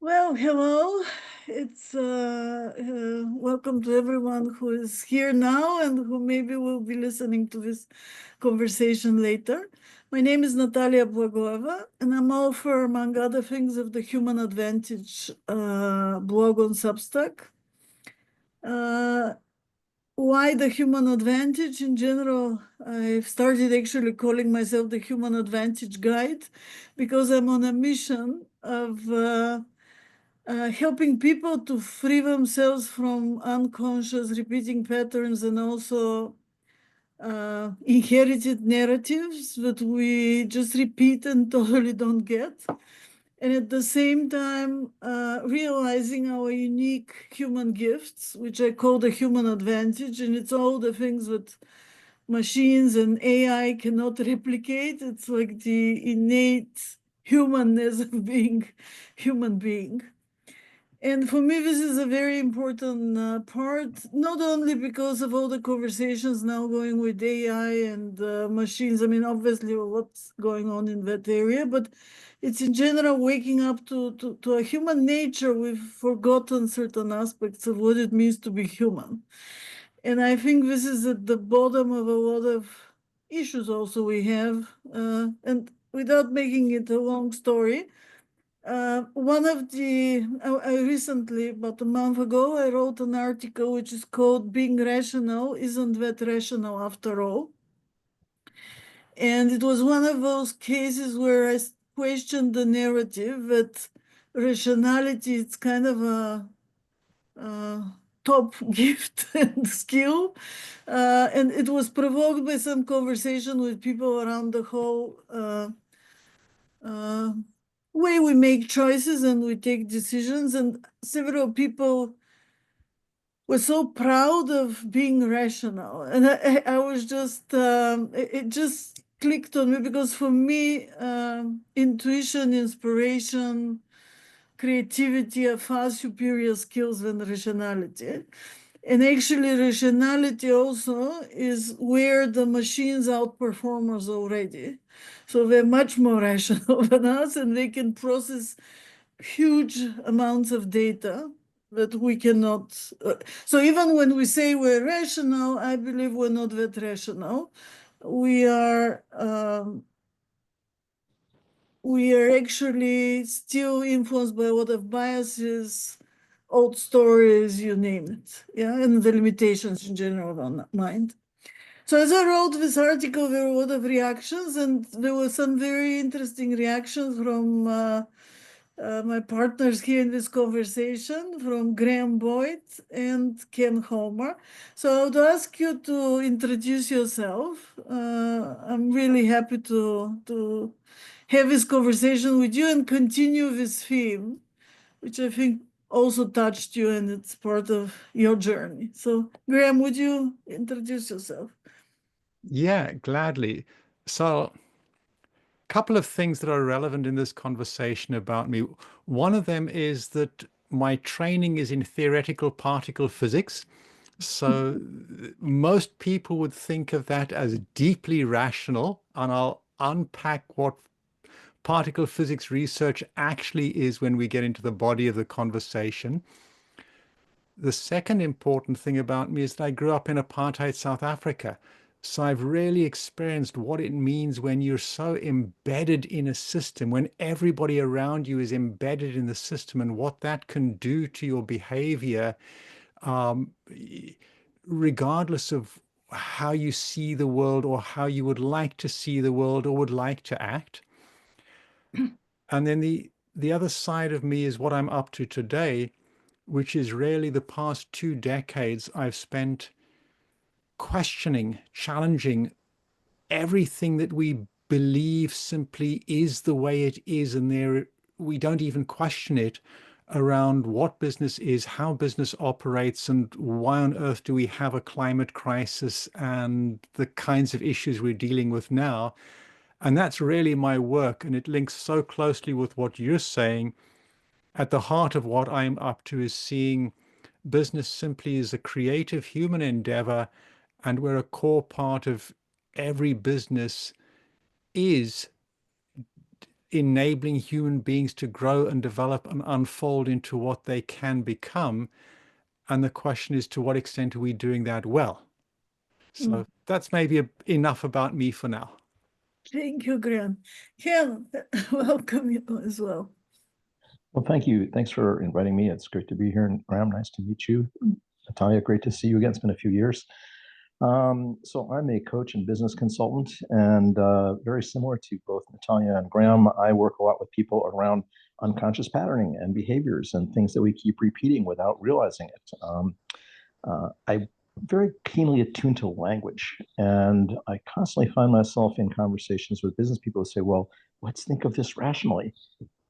Well, hello. It's welcome to everyone who is here now and who maybe will be listening to this conversation later. My name is Natalia Blagoeva, and I'm author, among other things, of the Human Advantage blog on Substack. Uh, why the human advantage in general? I've started actually calling myself the Human Advantage Guide because I'm on a mission of helping people to free themselves from unconscious repeating patterns and also inherited narratives that we just repeat and totally don't get. And at the same time, realizing our unique human gifts, which I call the human advantage. And it's all the things that machines and AI cannot replicate. It's like the innate humanness of being human being. And for me, this is a very important part, not only because of all the conversations now going with AI and machines. I mean, obviously, what's going on in that area, but it's in general waking up to a human nature. We've forgotten certain aspects of what it means to be human. And I think this is at the bottom of a lot of issues also we have. And without making it a long story, one of the, I recently, about a month ago, I wrote an article which is called Being Rational Isn't That Rational After All? And it was one of those cases where I questioned the narrative that rationality is kind of a top gift and skill. And it was provoked by some conversation with people around the whole uh, way we make choices and we take decisions. And several people were so proud of being rational. And I was just, it just clicked on me because for me, intuition, inspiration, creativity are far superior skills than rationality. And actually, rationality also is where the machines outperform us already. So they're much more rational than us, and they can process huge amounts of data that we cannot. So even when we say we're rational, I believe we're not that rational. We are. We are actually still influenced by a lot of biases, old stories, you name it, yeah, and the limitations in general of our mind. So as I wrote this article, there were a lot of reactions, and there were some very interesting reactions from my partners here in this conversation, from Graham Boyd and Ken Homer. So I would ask you to introduce yourself. I'm really happy to have this conversation with you and continue this theme, which I think also touched you and it's part of your journey. So Graham, would you introduce yourself? Yeah, gladly. So, a couple of things that are relevant in this conversation about me. One of them is that my training is in theoretical particle physics. So, most people would think of that as deeply rational, and I'll unpack what particle physics research actually is when we get into the body of the conversation. The second important thing about me is that I grew up in apartheid South Africa. So I've really experienced what it means when you're so embedded in a system, when everybody around you is embedded in the system, and what that can do to your behavior, um, regardless of how you see the world or how you would like to see the world or would like to act. And then the other side of me is what I'm up to today, which is really the past 2 decades I've spent questioning, challenging everything that we believe simply is the way it is, and there we don't even question it around what business is, how business operates, and why on earth do we have a climate crisis and the kinds of issues we're dealing with now. And that's really my work, and it links so closely with what you're saying. At the heart of what I'm up to is seeing business simply as a creative human endeavor, and where a core part of every business is enabling human beings to grow and develop and unfold into what they can become. And the question is, to what extent are we doing that well? So that's maybe enough about me for now. Thank you, Graham. Ken, welcome you as well. Well, thank you. Thanks for inviting me. It's great to be here. And Graham, nice to meet you. Natalia, great to see you again. It's been a few years. So I'm a coach and business consultant, and very similar to both Natalia and Graham, I work a lot with people around unconscious patterning and behaviors and things that we keep repeating without realizing it. I'm very keenly attuned to language, and I constantly find myself in conversations with business people who say, well, let's think of this rationally.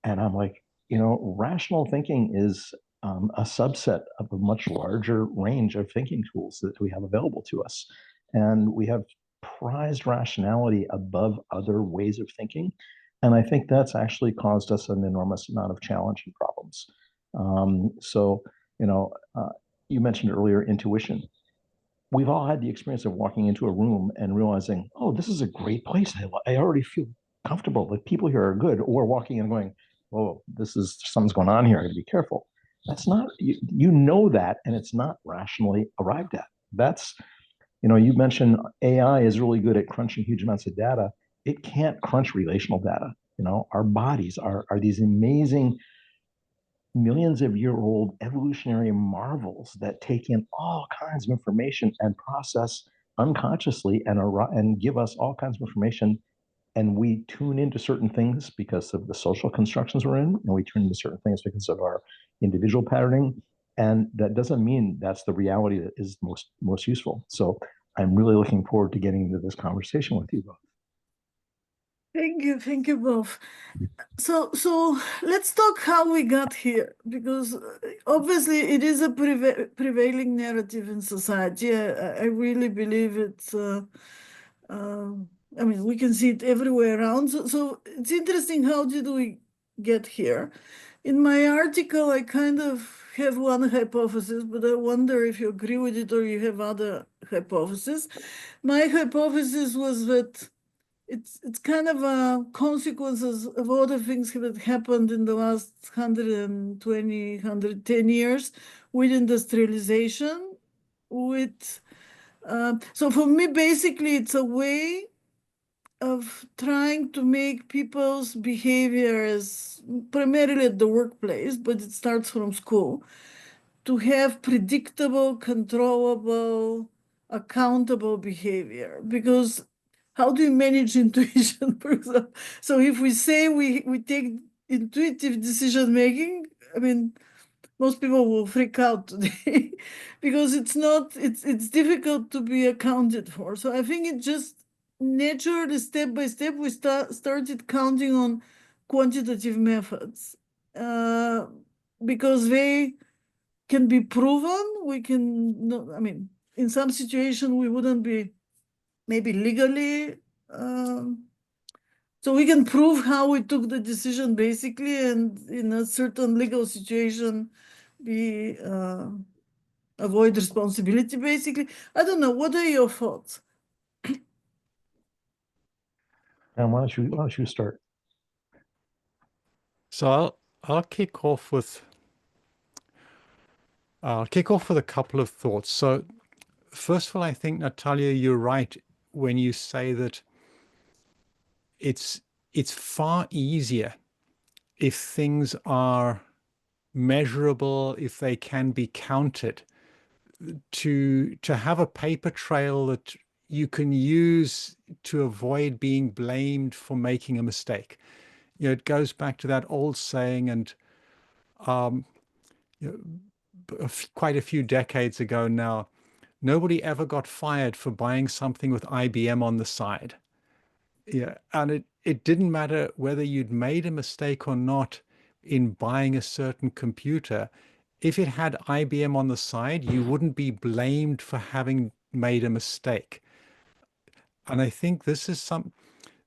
And I'm like, rational thinking is a subset of a much larger range of thinking tools that we have available to us. And we have prized rationality above other ways of thinking. And I think that's actually caused us an enormous amount of challenge and problems. So, you mentioned earlier intuition. We've all had the experience of walking into a room and realizing, oh, this is a great place. I already feel comfortable. The people here are good. Or walking in and going, oh, this is something's going on here. I got to be careful. That's not, you know that, and it's not rationally arrived at. That's, you mentioned AI is really good at crunching huge amounts of data. It can't crunch relational data. Our bodies are these amazing millions of year old evolutionary marvels that take in all kinds of information and process unconsciously and give us all kinds of information. And we tune into certain things because of the social constructions we're in, and we tune into certain things because of our individual patterning. And that doesn't mean that's the reality that is most useful. So I'm really looking forward to getting into this conversation with you both. Thank you both. So let's talk how we got here, because obviously it is a prevailing narrative in society. I really believe it's. I mean, we can see it everywhere around. So it's interesting. How did we get here? In my article, I kind of have one hypothesis, but I wonder if you agree with it or you have other hypotheses. My hypothesis was that it's kind of a consequences of all the things that happened in the last 120, 110 years with industrialization, with so for me, basically, it's a way of trying to make people's behaviors, primarily at the workplace, but it starts from school, to have predictable, controllable, accountable behavior. Because how do you manage intuition, for example? So if we say we take intuitive decision making, I mean, most people will freak out today because it's difficult to be accounted for. So I think it just naturally, step by step, we started counting on quantitative methods because they can be proven. We can, no, I mean, in some situation we wouldn't be maybe legally. So we can prove how we took the decision basically, and in a certain legal situation, we avoid responsibility basically. I don't know. What are your thoughts? And why don't you start? So I'll kick off with a couple of thoughts. So first of all, I think, Natalia, you're right when you say that it's far easier if things are measurable, if they can be counted, to have a paper trail that you can use to avoid being blamed for making a mistake. It goes back to that old saying, and quite a few decades ago now, nobody ever got fired for buying something with IBM on the side. Yeah, and it didn't matter whether you'd made a mistake or not in buying a certain computer. If it had IBM on the side, you wouldn't be blamed for having made a mistake. And I think this is something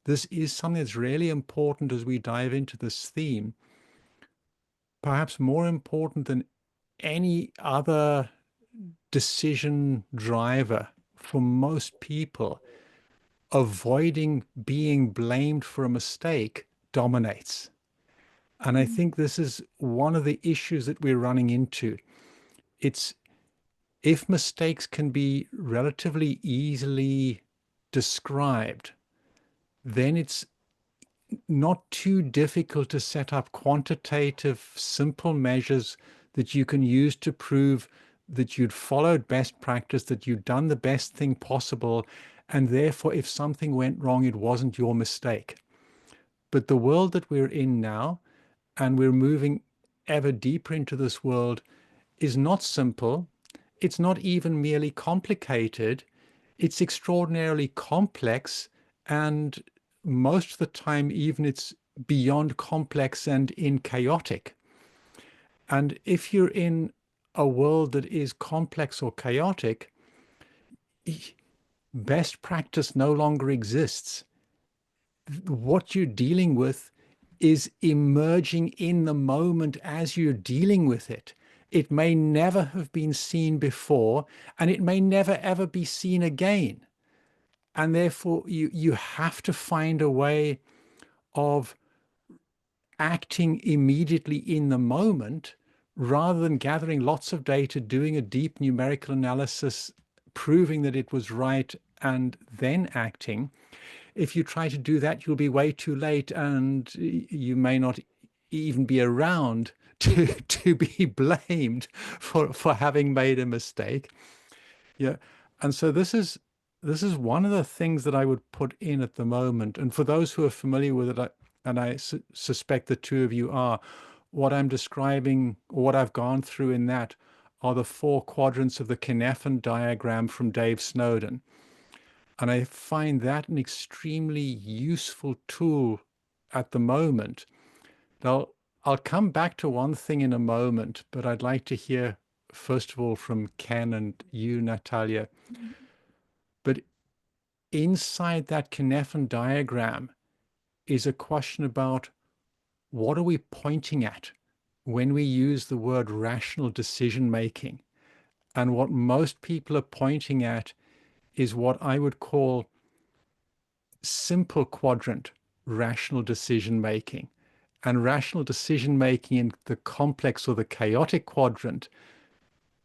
that's really important as we dive into this theme, perhaps more important than any other decision driver for most people. Avoiding being blamed for a mistake dominates. And I think this is one of the issues that we're running into. It's if mistakes can be relatively easily described, then it's not too difficult to set up quantitative, simple measures that you can use to prove that you'd followed best practice, that you'd done the best thing possible, and therefore, if something went wrong, it wasn't your mistake. But the world that we're in now, and we're moving ever deeper into this world, is not simple. It's not even merely complicated. It's extraordinarily complex, and most of the time, even it's beyond complex and in chaotic. And if you're in a world that is complex or chaotic, best practice no longer exists. What you're dealing with is emerging in the moment as you're dealing with it. It may never have been seen before, and it may never ever be seen again. And therefore, you have to find a way of acting immediately in the moment rather than gathering lots of data, doing a deep numerical analysis, proving that it was right, and then acting. If you try to do that, you'll be way too late, and you may not even be around to be blamed for having made a mistake. Yeah. And so this is one of the things that I would put in at the moment. And for those who are familiar with it, and I suspect the two of you are, what I'm describing, or what I've gone through in that, are the 4 quadrants of the Cynefin diagram from Dave Snowden. And I find that an extremely useful tool at the moment. Now, I'll come back to one thing in a moment, but I'd like to hear, first of all, from Ken and you, Natalia. But inside that Cynefin diagram is a question about what are we pointing at when we use the word rational decision making? And what most people are pointing at is what I would call simple quadrant rational decision making. And rational decision making in the complex or the chaotic quadrant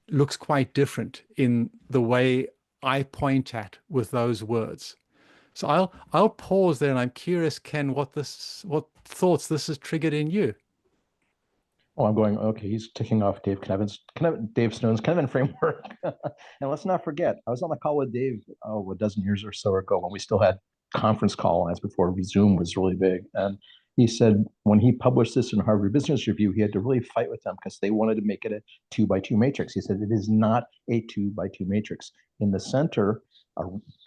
looks quite different in the way I point at with those words. So I'll pause there, and I'm curious, Ken, what thoughts this has triggered in you. Oh, I'm going, okay, he's ticking off Dave Snowden's Cynefin framework. And let's not forget, I was on the call with Dave, a dozen years or so ago when we still had conference call as before Zoom was really big. And he said when he published this in Harvard Business Review, he had to really fight with them because they wanted to make it a 2x2 matrix. He said it is not a 2x2 matrix. In the center,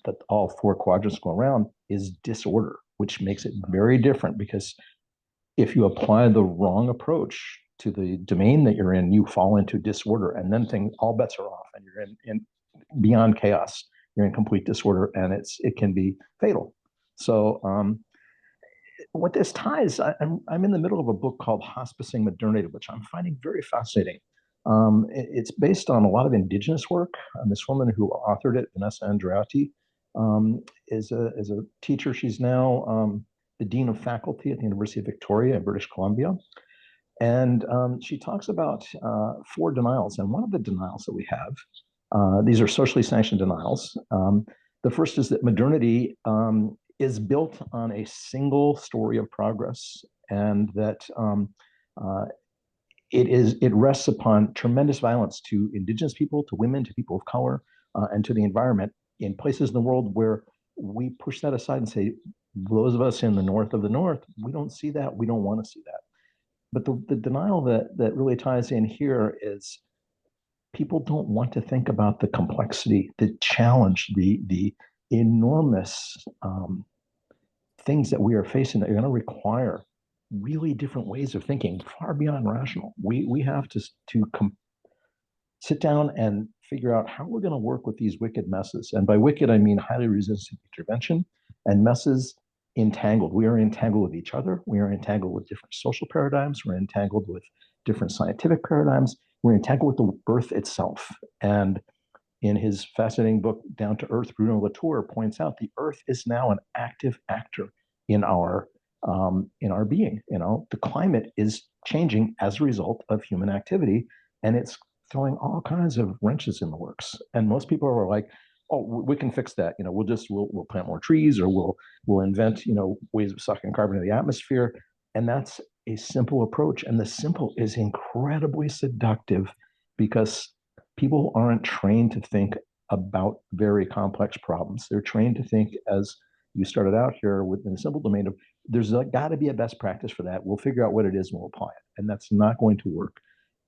that all 4 quadrants go around, is disorder, which makes it very different, because if you apply the wrong approach to the domain that you're in, you fall into disorder, and then all bets are off, and you're in beyond chaos. You're in complete disorder, and it can be fatal. So what this ties, I'm in the middle of a book called Hospicing Modernity, which I'm finding very fascinating. It's based on a lot of indigenous work. This woman who authored it, Vanessa Andreotti, is a teacher. She's now the Dean of Faculty at the University of Victoria in British Columbia. And she talks about 4 denials. And one of the denials that we have, these are socially sanctioned denials. The first is that modernity is built on a single story of progress, and that it rests upon tremendous violence to indigenous people, to women, to people of color, and to the environment in places in the world where we push that aside and say, those of us in the north of the north, we don't see that, we don't want to see that. But the denial that really ties in here is people don't want to think about the complexity, the challenge, the enormous things that we are facing that are going to require really different ways of thinking, far beyond rational. We have to sit down and figure out how we're going to work with these wicked messes. And by wicked, I mean highly resistant intervention, and messes entangled. We are entangled with each other. We are entangled with different social paradigms. We're entangled with different scientific paradigms. We're entangled with the earth itself. And in his fascinating book, Down to Earth, Bruno Latour points out the earth is now an active actor in our in our being. The climate is changing as a result of human activity, and it's throwing all kinds of wrenches in the works. And most people are like, "Oh, we can fix that. We'll plant more trees, or we'll invent ways of sucking carbon into the atmosphere." And that's a simple approach, and the simple is incredibly seductive because people aren't trained to think about very complex problems. They're trained to think, as you started out here, within a simple domain of, there's got to be a best practice for that. We'll figure out what it is and we'll apply it. And that's not going to work.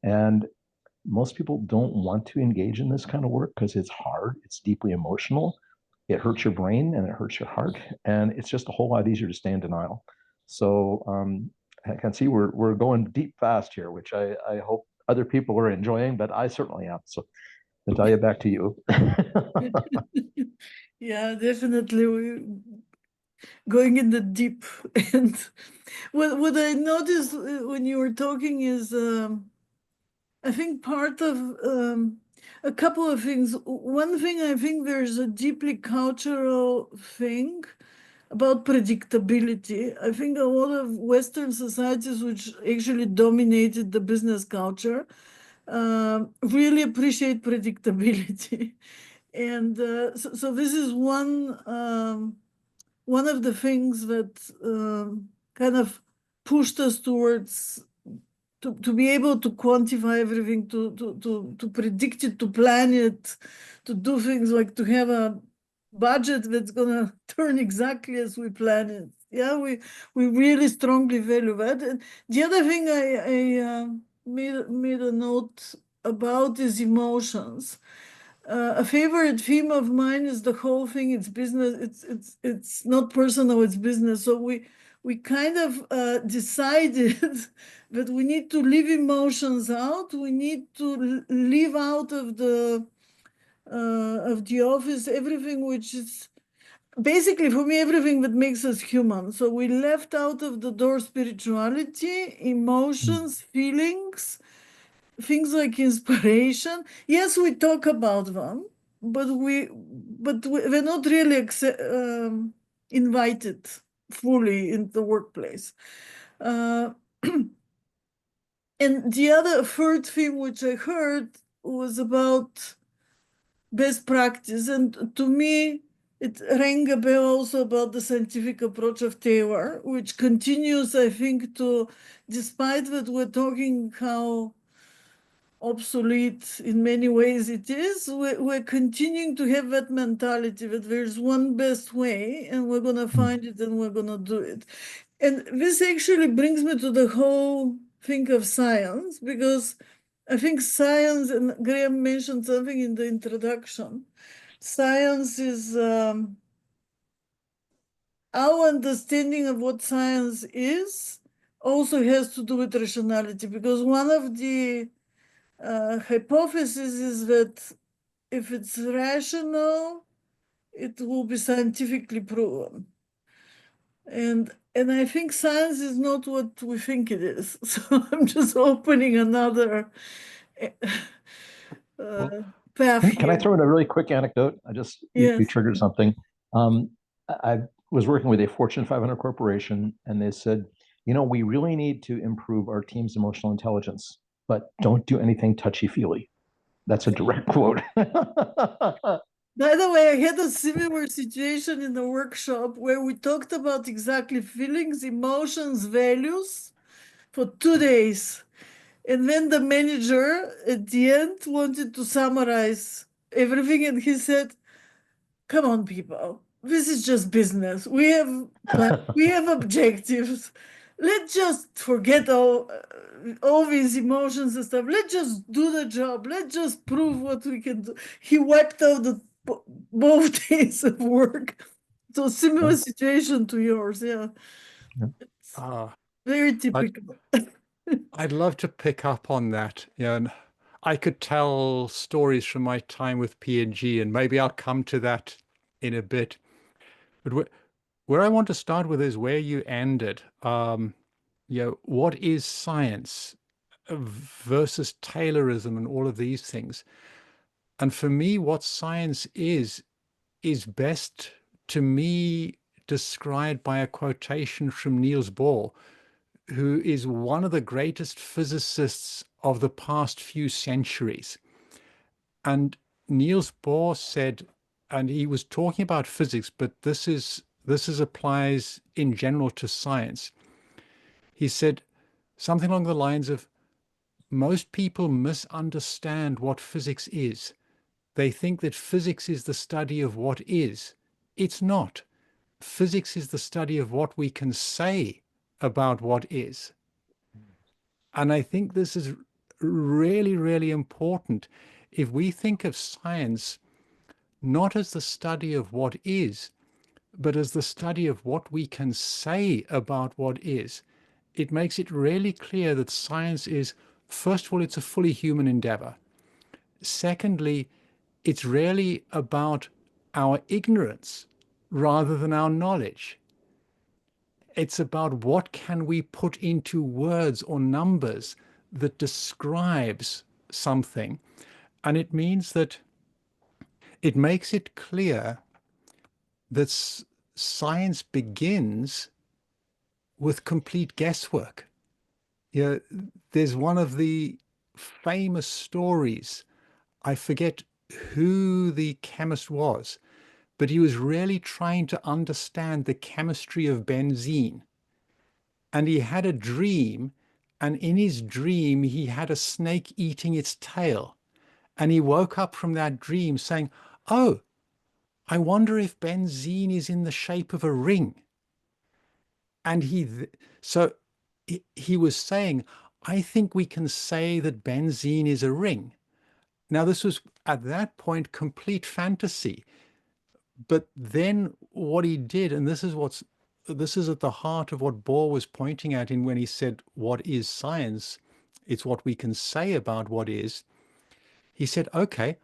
And most people don't want to engage in this kind of work because it's hard, it's deeply emotional, it hurts your brain and it hurts your heart. And it's just a whole lot easier to stay in denial. So I can see we're going deep fast here, which I hope other people are enjoying, but I certainly am. So Natalia, back to you. Yeah, definitely. We're going in the deep. And what I noticed when you were talking is, I think part of a couple of things. One thing, I think there's a deeply cultural thing about predictability. I think a lot of Western societies, which actually dominated the business culture, really appreciate predictability. And so this is one of the things that kind of pushed us towards to be able to quantify everything, to predict it, to plan it, to do things like to have a budget that's gonna turn exactly as we plan it. Yeah, we really strongly value that. And the other thing I made a note about is emotions. A favorite theme of mine is the whole thing. It's business. It's not personal. It's business. So we kind of decided that we need to leave emotions out. We need to leave out of the office everything which is basically, for me, everything that makes us human. So we left out of the door spirituality, emotions, feelings, things like inspiration. Yes, we talk about them, but we're not really invited fully in the workplace. And the other third thing which I heard was about best practice. And to me, it rang a bell also about the scientific approach of Taylor, which continues, I think, despite that we're talking how obsolete in many ways it is, we're continuing to have that mentality that there's one best way and we're going to find it and we're going to do it. And this actually brings me to the whole thing of science, because I think science, and Graham mentioned something in the introduction, science is our understanding of what science is also has to do with rationality, because one of the hypothesis is that if it's rational, it will be scientifically proven. And I think science is not what we think it is. So I'm just opening another path Can I here. throw in a really quick anecdote? You Yes. triggered something. I was working with a Fortune 500 corporation, and they said, we really need to improve our team's emotional intelligence, but don't do anything touchy-feely. That's a direct quote. By the way, I had a similar situation in the workshop where we talked about exactly feelings, emotions, values for 2 days. And then the manager at the end wanted to summarize everything. And he said, come on, people, this is just business. We have objectives. Let's just forget all these emotions and stuff. Let's just do the job. Let's just prove what we can do. He wiped out both days of work. So similar situation to yours, yeah. It's very typical. I'd love to pick up on that. And I could tell stories from my time with P&G, and maybe I'll come to that in a bit. But where I want to start with is where you ended. What is science versus Taylorism and all of these things? And for me, what science is best to me described by a quotation from Niels Bohr, who is one of the greatest physicists of the past few centuries. And Niels Bohr said, and he was talking about physics, but this applies in general to science. He said something along the lines of, most people misunderstand what physics is. They think that physics is the study of what is. It's not. Physics is the study of what we can say about what is. And I think this is really, really important. If we think of science not as the study of what is, but as the study of what we can say about what is, it makes it really clear that science is, first of all, it's a fully human endeavor. Secondly, it's really about our ignorance rather than our knowledge. It's about what can we put into words or numbers that describes something. And it means that it makes it clear that science begins with complete guesswork. You know, there's one of the famous stories, I forget who the chemist was, but he was really trying to understand the chemistry of benzene. And he had a dream, and in his dream, he had a snake eating its tail. And he woke up from that dream saying, oh, I wonder if benzene is in the shape of a ring. And he was saying, I think we can say that benzene is a ring. Now, this was at that point complete fantasy. But then what he did, and this is at the heart of what Bohr was pointing at when he said, what is science? It's what we can say about what is. He said, okay,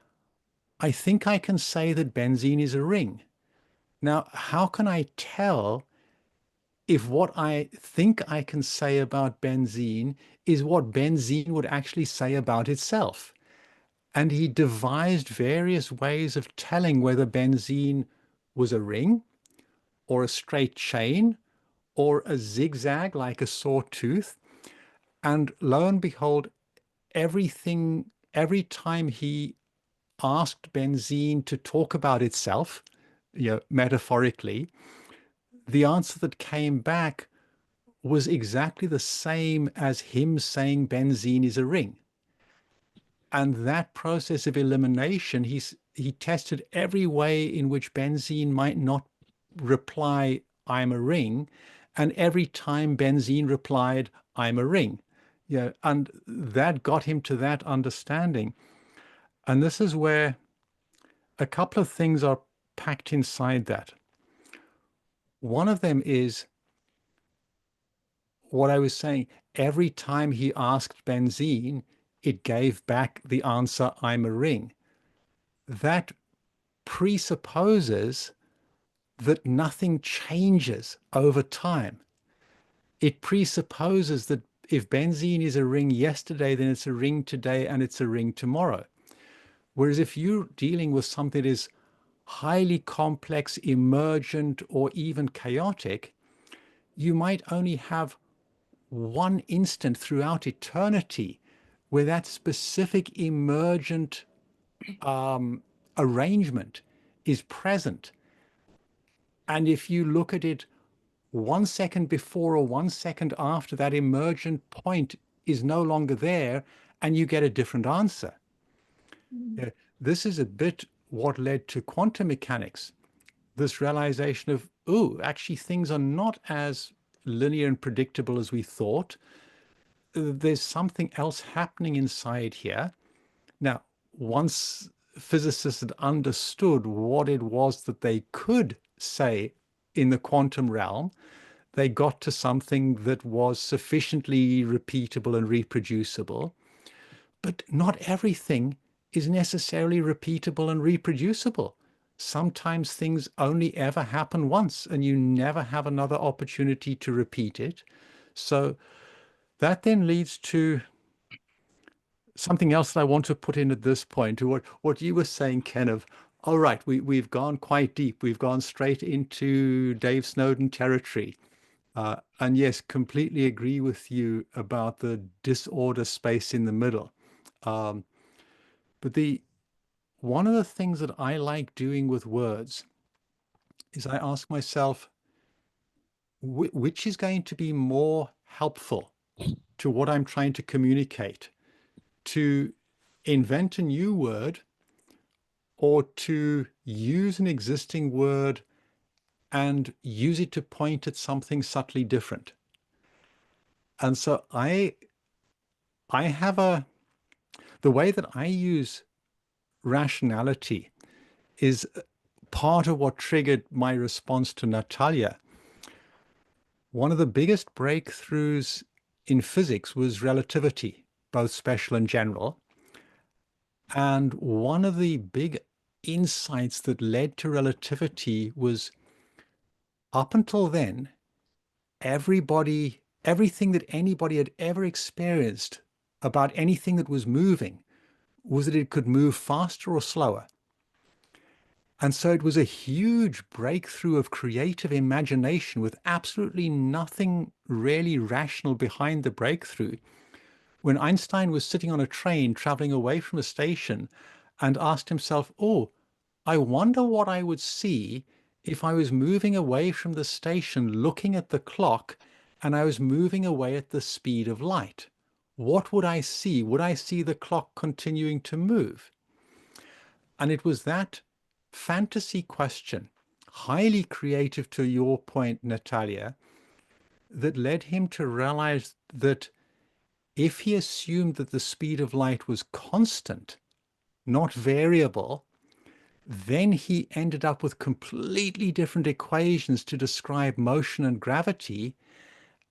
I think I can say that benzene is a ring. Now, how can I tell if what I think I can say about benzene is what benzene would actually say about itself? And he devised various ways of telling whether benzene was a ring or a straight chain or a zigzag like a sawtooth. And lo and behold, every time he asked benzene to talk about itself, metaphorically, the answer that came back was exactly the same as him saying benzene is a ring. And that process of elimination, he tested every way in which benzene might not reply, I'm a ring, and every time benzene replied, I'm a ring. And that got him to that understanding. And this is where a couple of things are packed inside that. One of them is what I was saying. Every time he asked benzene, it gave back the answer, I'm a ring. That presupposes that nothing changes over time. It presupposes that if benzene is a ring yesterday, then it's a ring today and it's a ring tomorrow. Whereas if you're dealing with something that is highly complex, emergent, or even chaotic, you might only have one instant throughout eternity where that specific emergent arrangement is present. And if you look at it 1 second before or 1 second after, that emergent point is no longer there, and you get a different answer. This is a bit what led to quantum mechanics. This realization of, actually things are not as linear and predictable as we thought. There's something else happening inside here. Now, once physicists had understood what it was that they could say in the quantum realm, they got to something that was sufficiently repeatable and reproducible. But not everything is necessarily repeatable and reproducible. Sometimes things only ever happen once and you never have another opportunity to repeat it. So that then leads to something else that I want to put in at this point, to what you were saying, Ken, of all right, we've gone quite deep. We've gone straight into Dave Snowden territory. And yes, completely agree with you about the disorder space in the middle. But one of the things that I like doing with words is I ask myself, which is going to be more helpful to what I'm trying to communicate? To invent a new word, or to use an existing word and use it to point at something subtly different? And so I have the way that I use rationality is part of what triggered my response to Natalia. One of the biggest breakthroughs in physics was relativity, both special and general. And one of the big insights that led to relativity was, up until then, everything that anybody had ever experienced about anything that was moving was that it could move faster or slower. And so it was a huge breakthrough of creative imagination with absolutely nothing really rational behind the breakthrough. When Einstein was sitting on a train traveling away from a station and asked himself, oh, I wonder what I would see if I was moving away from the station, looking at the clock, and I was moving away at the speed of light. What would I see? Would I see the clock continuing to move? And it was that fantasy question, highly creative to your point, Natalia, that led him to realize that if he assumed that the speed of light was constant, not variable, then he ended up with completely different equations to describe motion and gravity.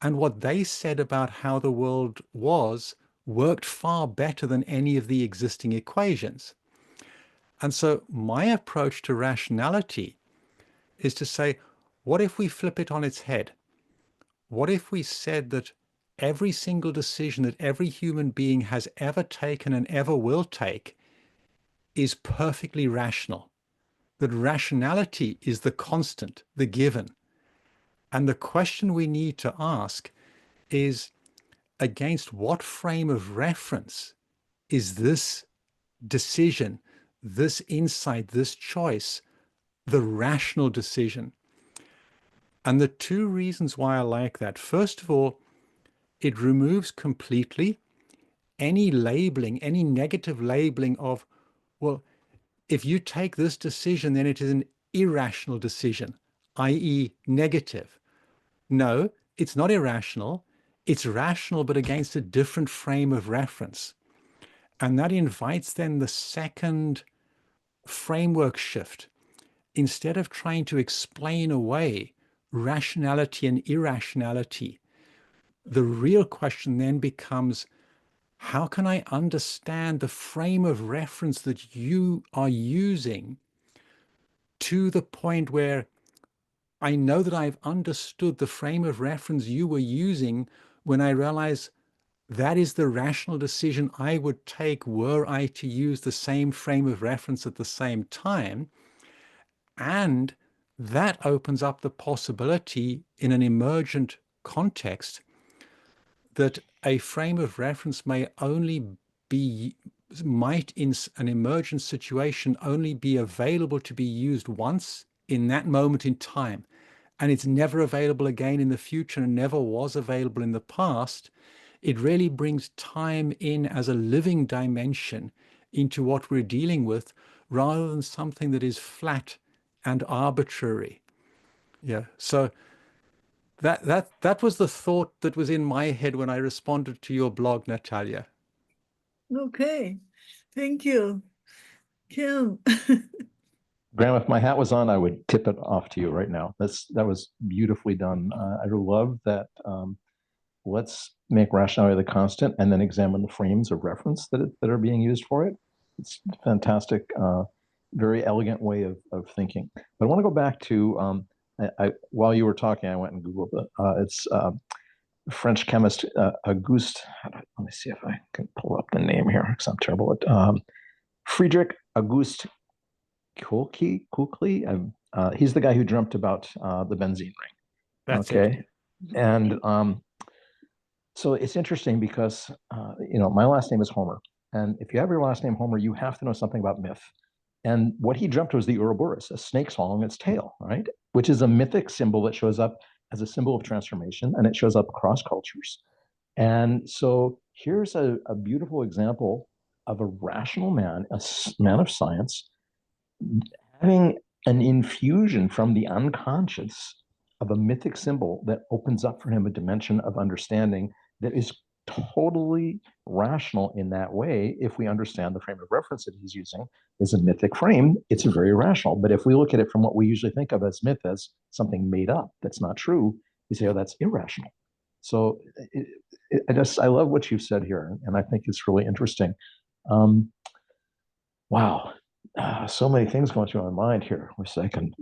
And what they said about how the world was worked far better than any of the existing equations. And so my approach to rationality is to say, what if we flip it on its head? What if we said that every single decision that every human being has ever taken and ever will take is perfectly rational? That rationality is the constant, the given. And the question we need to ask is, against what frame of reference is this decision, this insight, this choice, the rational decision? And the two reasons why I like that: first of all, it removes completely any labeling, any negative labeling of, well, if you take this decision, then it is an irrational decision, i.e. negative. No, it's not irrational. It's rational, but against a different frame of reference. And that invites then the second framework shift. Instead of trying to explain away rationality and irrationality, the real question then becomes, how can I understand the frame of reference that you are using to the point where I know that I've understood the frame of reference you were using when I realize that is the rational decision I would take were I to use the same frame of reference at the same time. And that opens up the possibility in an emergent context that a frame of reference might in an emergent situation only be available to be used once in that moment in time. And it's never available again in the future and never was available in the past. It really brings time in as a living dimension into what we're dealing with, rather than something that is flat and arbitrary. Yeah. So that was the thought that was in my head when I responded to your blog, Natalia. Okay, thank you, Kim. Graham, if my hat was on, I would tip it off to you right now. That was beautifully done. I love that. Let's make rationality the constant and then examine the frames of reference that are being used for it. It's fantastic, very elegant way of thinking. But I want to go back to, while you were talking, I went and Googled it. It's French chemist Auguste, let me see if I can pull up the name here because I'm terrible at Friedrich Auguste Kukley. He's the guy who dreamt about the benzene ring. That's Okay. it. And so it's interesting because, my last name is Homer. And if you have your last name Homer, you have to know something about myth. And what he dreamt was the Ouroboros, a snake swallowing its tail, right? Which is a mythic symbol that shows up as a symbol of transformation, and it shows up across cultures. And so here's a beautiful example of a rational man, a man of science, having an infusion from the unconscious of a mythic symbol that opens up for him a dimension of understanding that is totally rational in that way. If we understand the frame of reference that he's using is a mythic frame, it's very rational. But if we look at it from what we usually think of as myth, as something made up that's not true, we say, oh, that's irrational. So I love what you've said here, and I think it's really interesting. Wow, so many things going through my mind here. Wish I can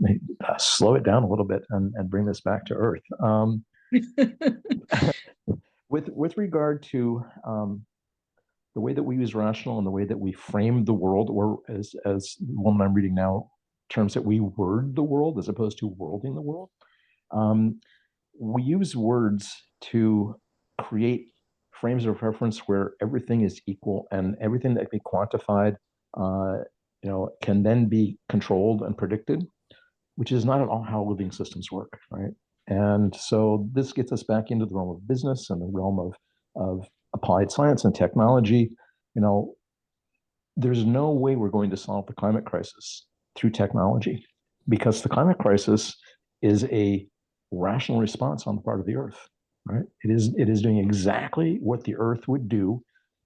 slow it down a little bit and bring this back to earth. With regard to the way that we use rational and the way that we frame the world, or as the one I'm reading now, terms that we word the world as opposed to worlding the world. We use words to create frames of reference where everything is equal and everything that can be quantified, can then be controlled and predicted, which is not at all how living systems work, right? And so this gets us back into the realm of business and the realm of applied science and technology. There's no way we're going to solve the climate crisis through technology, because the climate crisis is a rational response on the part of the Earth, right? It is doing exactly what the Earth would do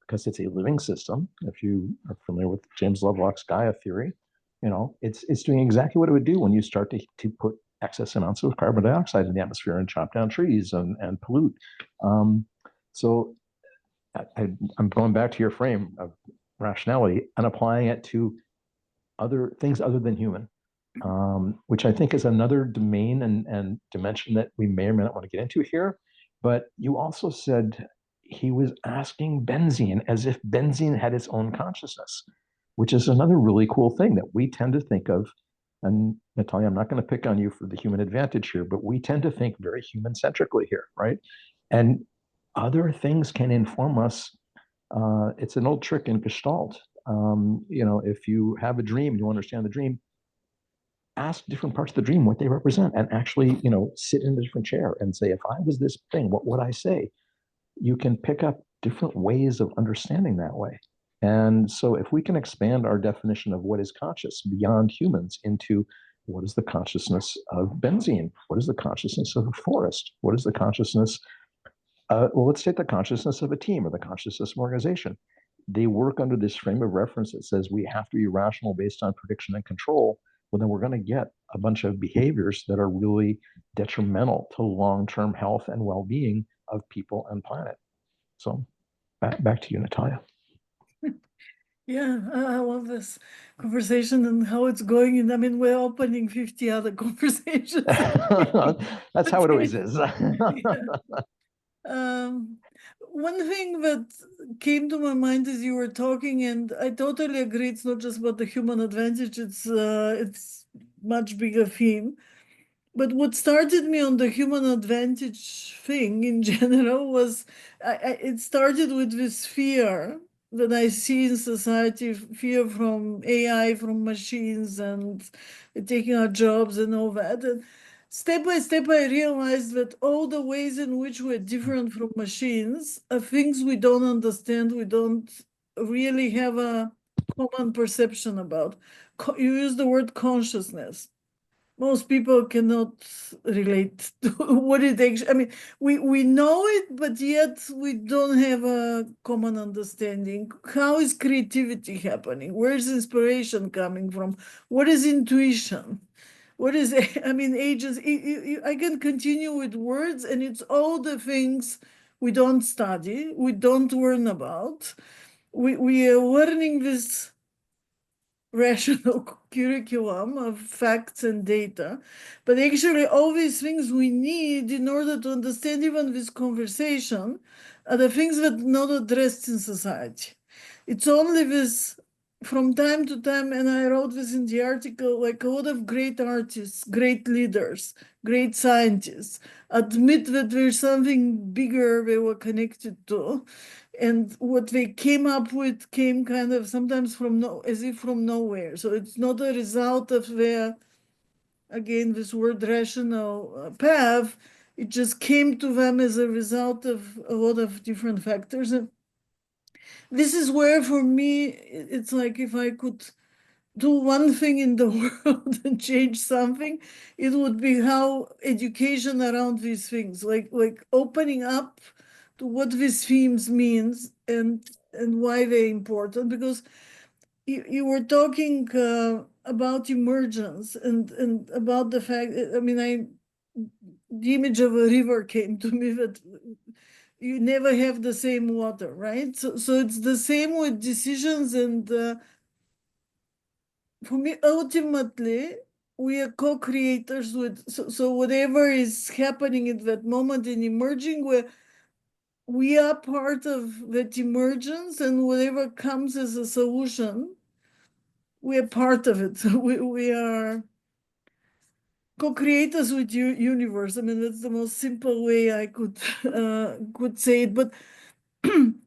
because it's a living system. If you are familiar with James Lovelock's Gaia theory, it's doing exactly what it would do when you start to put excess amounts of carbon dioxide in the atmosphere and chop down trees and pollute. So I'm going back to your frame of rationality and applying it to other things other than human, which I think is another domain and dimension that we may or may not want to get into here. But you also said he was asking benzene as if benzene had its own consciousness, which is another really cool thing that we tend to think of. And Natalia, I'm not going to pick on you for the human advantage here, but we tend to think very human centrically here, right? And other things can inform us. It's an old trick in Gestalt. If you have a dream, you understand the dream, ask different parts of the dream what they represent and actually, sit in a different chair and say, if I was this thing, what would I say? You can pick up different ways of understanding that way. And so if we can expand our definition of what is conscious beyond humans into what is the consciousness of benzene? What is the consciousness of a forest? What is the consciousness? Let's take the consciousness of a team or the consciousness of an organization. They work under this frame of reference that says we have to be rational based on prediction and control. Well, then we're going to get a bunch of behaviors that are really detrimental to long-term health and well-being of people and planet. So back to you, Natalia. Yeah, I love this conversation and how it's going. And I mean, we're opening 50 other conversations. That's how it always is. One thing that came to my mind as you were talking, and I totally agree, it's not just about the human advantage, it's much bigger theme. But what started me on the human advantage thing in general was, it started with this fear that I see in society, fear from AI, from machines, and taking our jobs and all that. And step by step, I realized that all the ways in which we're different from machines are things we don't understand, we don't really have a common perception about. You use the word consciousness. Most people cannot relate to what it actually, I mean, we know it, but yet we don't have a common understanding. How is creativity happening? Where is inspiration coming from? What is intuition? What is, I mean, agency? I can continue with words, and it's all the things we don't study, we don't learn about. We are learning this rational curriculum of facts and data, but actually all these things we need in order to understand even this conversation are the things that are not addressed in society. It's only this from time to time, and I wrote this in the article, like a lot of great artists, great leaders, great scientists admit that there's something bigger they were connected to. And what they came up with came kind of sometimes from as if from nowhere. So it's not a result of their, again, this word rational path. It just came to them as a result of a lot of different factors. And this is where, for me, it's like if I could do one thing in the world and change something, it would be how education around these things, like opening up to what these themes means and why they're important. Because you were talking about emergence and about the fact, I mean, the image of a river came to me, that you never have the same water, right? So it's the same with decisions. And for me, ultimately, we are co-creators with, so whatever is happening at that moment in emerging, we are part of that emergence, and whatever comes as a solution, we are part of it. So we are co-creators with universe. I mean, that's the most simple way I could say it. But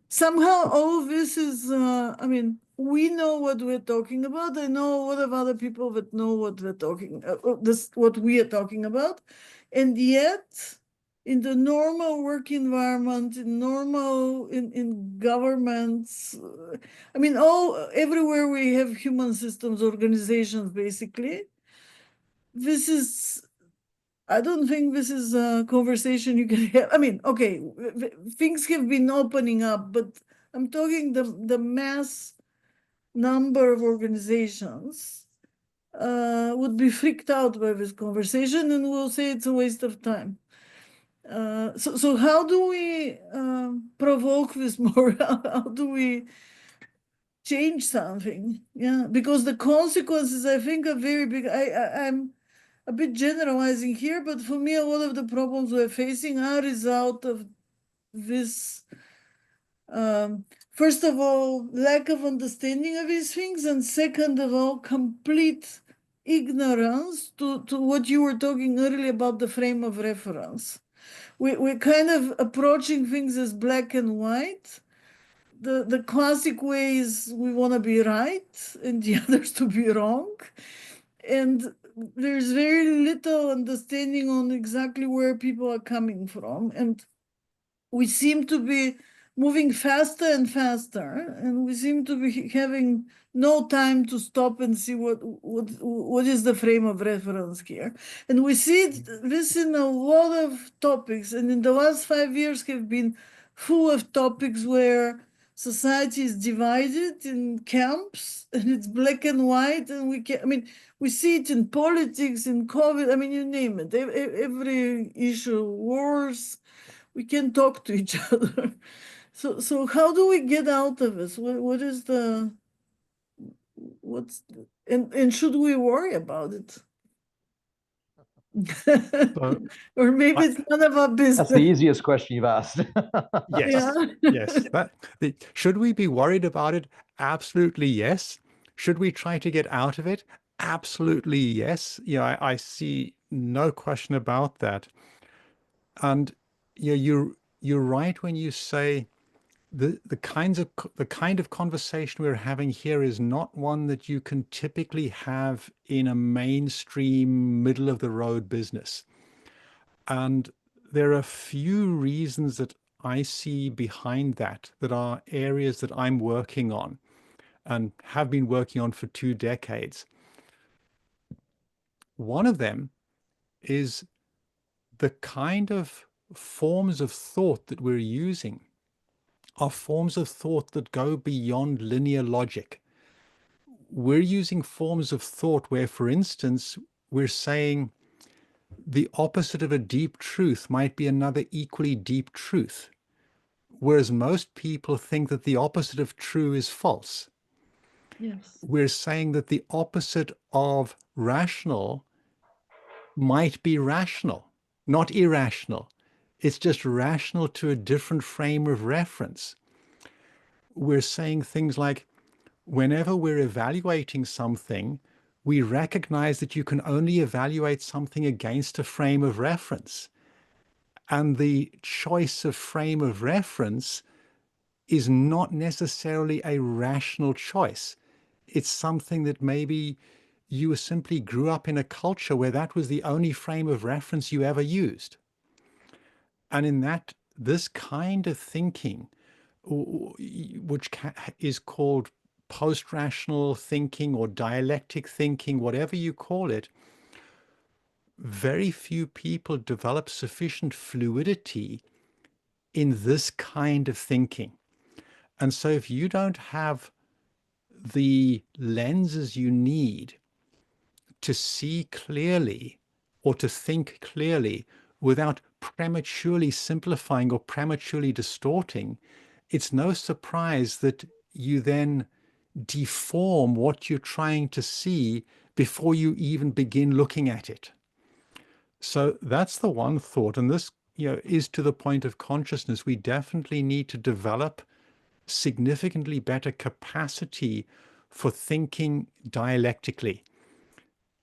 somehow all of this is, I mean, we know what we're talking about. I know a lot of other people that know what we're talking, what we are talking about. And yet, in the normal work environment, in governments, I mean, everywhere we have human systems, organizations, basically, this is, I don't think this is a conversation you can have. I mean, okay, things have been opening up, but I'm talking the mass number of organizations would be freaked out by this conversation and will say it's a waste of time. So how do we provoke this more? How do we change something? Yeah, because the consequences, I think, are very big. I'm a bit generalizing here, but for me, a lot of the problems we're facing are a result of this, first of all, lack of understanding of these things, and second of all, complete ignorance to what you were talking earlier about the frame of reference. We're kind of approaching things as black and white. The classic way is we want to be right and the others to be wrong. And there's very little understanding on exactly where people are coming from. And we seem to be moving faster and faster, and we seem to be having no time to stop and see what is the frame of reference here. And we see this in a lot of topics, and in the last 5 years have been full of topics where society is divided in camps and it's black and white, and I mean, we see it in politics, in COVID, I mean, you name it, every issue, wars, we can talk to each other. So how do we get out of this? What is and should we worry about it? So Or maybe I, it's none of our That's the business. easiest question you've asked. yes, Yeah. yes. Should we be worried about it? Absolutely yes. Should we try to get out of it? Absolutely yes. Yeah, I see no question about that. And yeah, you're right when you say the kind of conversation we're having here is not one that you can typically have in a mainstream middle of the road business. And there are a few reasons that I see behind that are areas that I'm working on and have been working on for 2 decades. One of them is the kind of forms of thought that we're using are forms of thought that go beyond linear logic. We're using forms of thought where, for instance, we're saying the opposite of a deep truth might be another equally deep truth, whereas most people think that the opposite of true is false. Yes. We're saying that the opposite of rational might be rational, not irrational. It's just rational to a different frame of reference. We're saying things like, whenever we're evaluating something, we recognize that you can only evaluate something against a frame of reference. And the choice of frame of reference is not necessarily a rational choice. It's something that maybe you simply grew up in a culture where that was the only frame of reference you ever used. And in that, this kind of thinking, which is called post-rational thinking or dialectic thinking, whatever you call it, very few people develop sufficient fluidity in this kind of thinking. And so if you don't have the lenses you need to see clearly or to think clearly without prematurely simplifying or prematurely distorting, it's no surprise that you then deform what you're trying to see before you even begin looking at it. So that's the one thought. And this, is to the point of consciousness. We definitely need to develop significantly better capacity for thinking dialectically.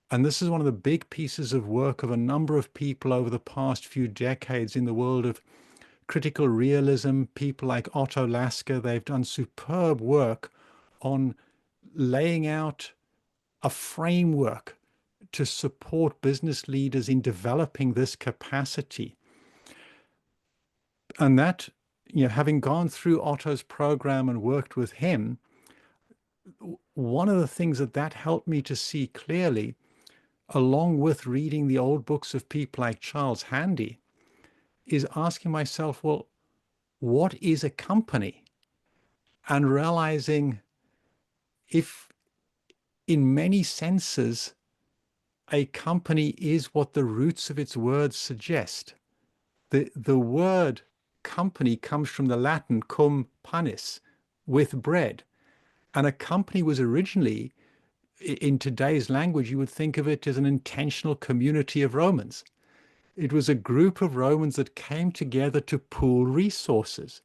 And this is one of the big pieces of work of a number of people over the past few decades in the world of critical realism. People like Otto Lasker, they've done superb work on laying out a framework to support business leaders in developing this capacity. And that, having gone through Otto's program and worked with him, one of the things that helped me to see clearly, along with reading the old books of people like Charles Handy, is asking myself, well, what is a company? And realizing if in many senses, a company is what the roots of its words suggest. The word company comes from the Latin cum panis, with bread. And a company was originally, in today's language, you would think of it as an intentional community of Romans. It was a group of Romans that came together to pool resources.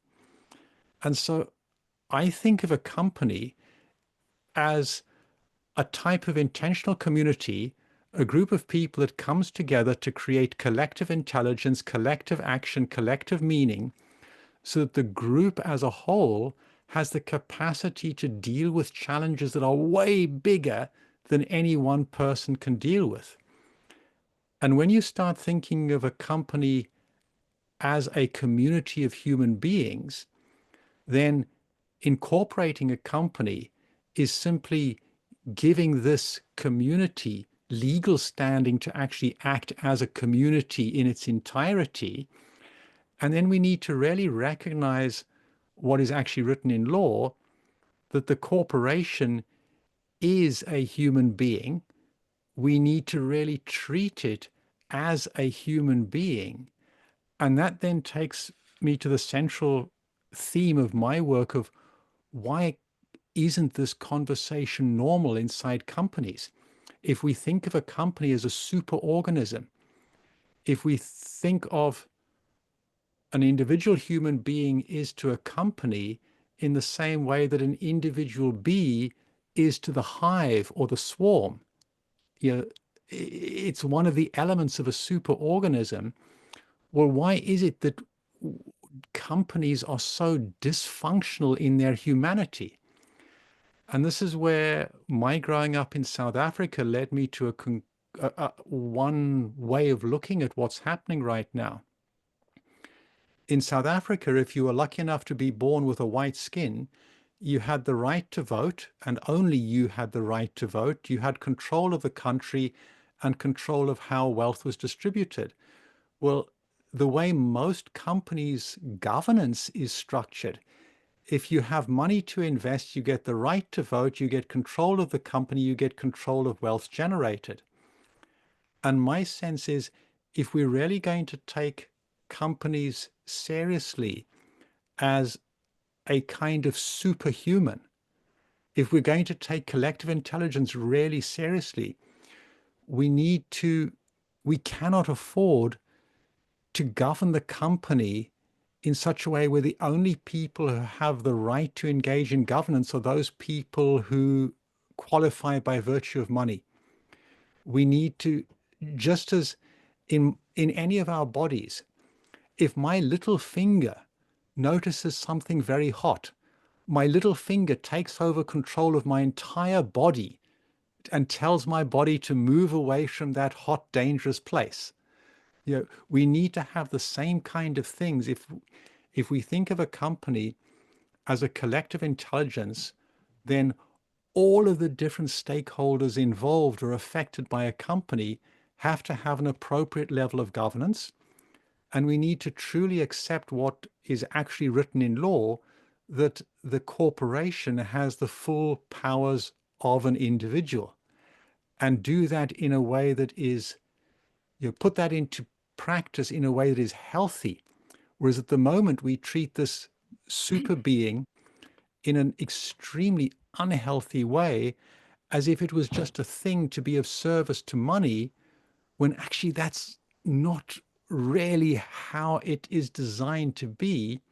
And so I think of a company as a type of intentional community, a group of people that comes together to create collective intelligence, collective action, collective meaning, so that the group as a whole has the capacity to deal with challenges that are way bigger than any one person can deal with. And when you start thinking of a company as a community of human beings, then incorporating a company is simply giving this community legal standing to actually act as a community in its entirety. And then we need to really recognize what is actually written in law, that the corporation is a human being. We need to really treat it as a human being. And that then takes me to the central theme of my work of why isn't this conversation normal inside companies? If we think of a company as a superorganism, if we think of an individual human being is to a company in the same way that an individual bee is to the hive or the swarm, it's one of the elements of a superorganism. Well, why is it that companies are so dysfunctional in their humanity? And this is where my growing up in South Africa led me to one way of looking at what's happening right now. In South Africa, if you were lucky enough to be born with a white skin, you had the right to vote, and only you had the right to vote. You had control of the country and control of how wealth was distributed. Well, the way most companies' governance is structured, if you have money to invest, you get the right to vote, you get control of the company, you get control of wealth generated. And my sense is, if we're really going to take companies seriously as a kind of superhuman, if we're going to take collective intelligence really seriously, we cannot afford to govern the company in such a way where the only people who have the right to engage in governance are those people who qualify by virtue of money. We need to, just as in any of our bodies, if my little finger notices something very hot, my little finger takes over control of my entire body and tells my body to move away from that hot, dangerous place. We need to have the same kind of things. If we think of a company as a collective intelligence, then all of the different stakeholders involved or affected by a company have to have an appropriate level of governance. And we need to truly accept what is actually written in law, that the corporation has the full powers of an individual, and do that in a way that is, put that into practice in a way that is healthy. Whereas at the moment, we treat this super being in an extremely unhealthy way, as if it was just a thing to be of service to money, when actually that's not really how it is designed to be.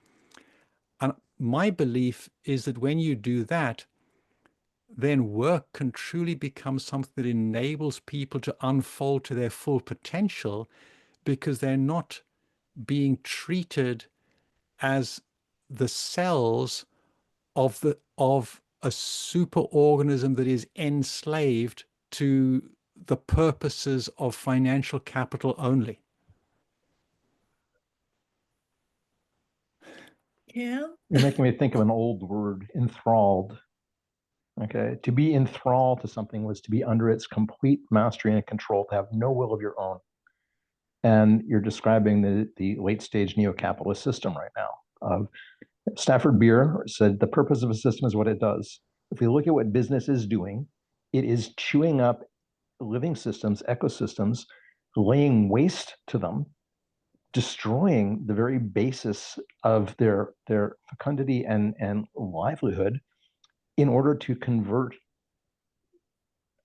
And my belief is that when you do that, then work can truly become something that enables people to unfold to their full potential, because they're not being treated as the cells of a superorganism that is enslaved to the purposes of financial capital only. Yeah. You're making me think of an old word, enthralled. Okay, to be enthralled to something was to be under its complete mastery and control, to have no will of your own. And you're describing the late stage neo-capitalist system right now. Stafford Beer said the purpose of a system is what it does. If we look at what business is doing, it is chewing up living systems, ecosystems, laying waste to them, destroying the very basis of their fecundity and livelihood, in order to convert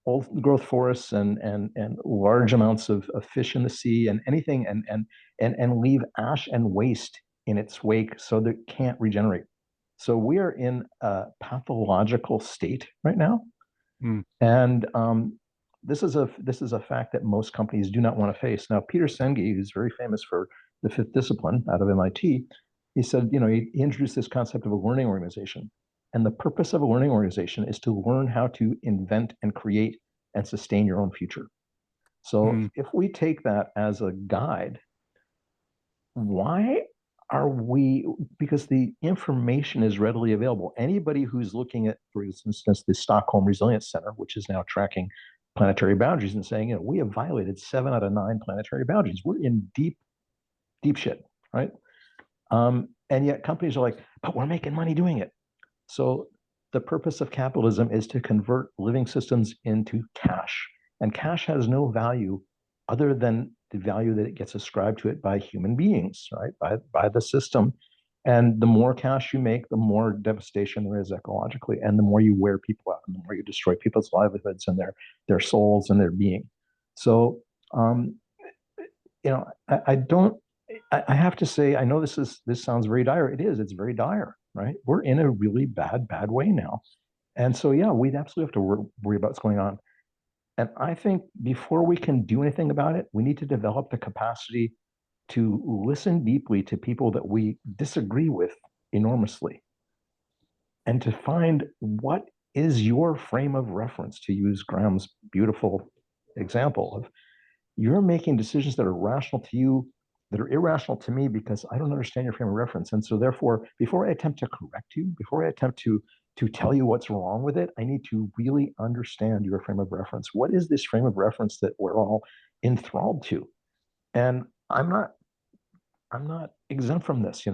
old growth forests and large amounts of fish in the sea and anything, and leave ash and waste in its wake so that it can't regenerate. So we are in a pathological state right now. And this is a fact that most companies do not want to face. Now, Peter Senge, who's very famous for the fifth discipline out of MIT, he said, he introduced this concept of a learning organization. And the purpose of a learning organization is to learn how to invent and create and sustain your own future. So if we take that as a guide, why are we, because the information is readily available. Anybody who's looking at, for instance, the Stockholm Resilience Center, which is now tracking planetary boundaries and saying, we have violated 7 out of 9 planetary boundaries. We're in deep shit, right? And yet companies are like, but we're making money doing it. So the purpose of capitalism is to convert living systems into cash. And cash has no value other than the value that it gets ascribed to it by human beings, right? By the system. And the more cash you make, the more devastation there is ecologically, and the more you wear people out, and the more you destroy people's livelihoods and their souls and their being. So, I have to say, I know this sounds very dire. It is. It's very dire, right? We're in a really bad way now. And so, yeah, we'd absolutely have to worry about what's going on. And I think before we can do anything about it, we need to develop the capacity to listen deeply to people that we disagree with enormously, and to find what is your frame of reference, to use Graham's beautiful example of, you're making decisions that are rational to you, that are irrational to me, because I don't understand your frame of reference. And so therefore, before I attempt to correct you, before I attempt to tell you what's wrong with it, I need to really understand your frame of reference. What is this frame of reference that we're all enthralled to? And I'm not exempt from this. I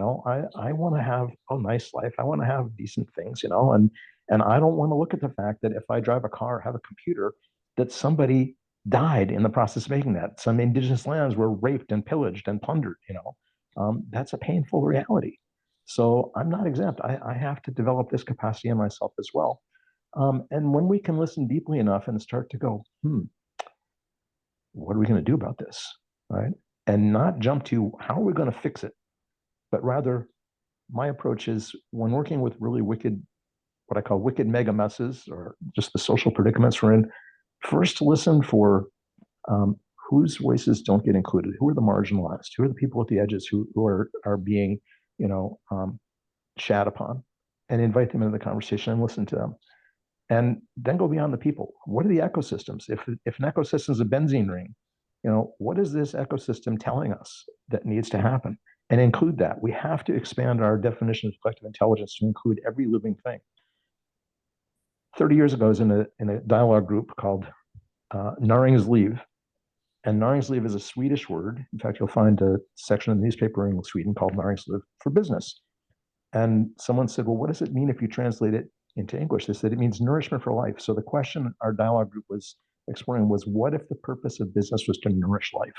want to have a nice life. I want to have decent things, and I don't want to look at the fact that if I drive a car or have a computer, that somebody died in the process of making that. Some indigenous lands were raped and pillaged and plundered. That's a painful reality. So I'm not exempt. I have to develop this capacity in myself as well. And when we can listen deeply enough and start to go, what are we going to do about this, right? And not jump to how are we going to fix it, but rather my approach is when working with really wicked, what I call wicked mega messes, or just the social predicaments we're in, first listen for whose voices don't get included, who are the marginalized, who are the people at the edges who are being, shat upon, and invite them into the conversation and listen to them. And then go beyond the people. What are the ecosystems? If an ecosystem is a benzene ring, what is this ecosystem telling us that needs to happen? And include that. We have to expand our definition of collective intelligence to include every living thing. 30 years ago, I was in a dialogue group called Näringsliv. And Näringsliv is a Swedish word. In fact, you'll find a section in the newspaper in Sweden called Näringsliv for business. And someone said, well, what does it mean if you translate it into English? They said it means nourishment for life. So the question our dialogue group was exploring was, what if the purpose of business was to nourish life?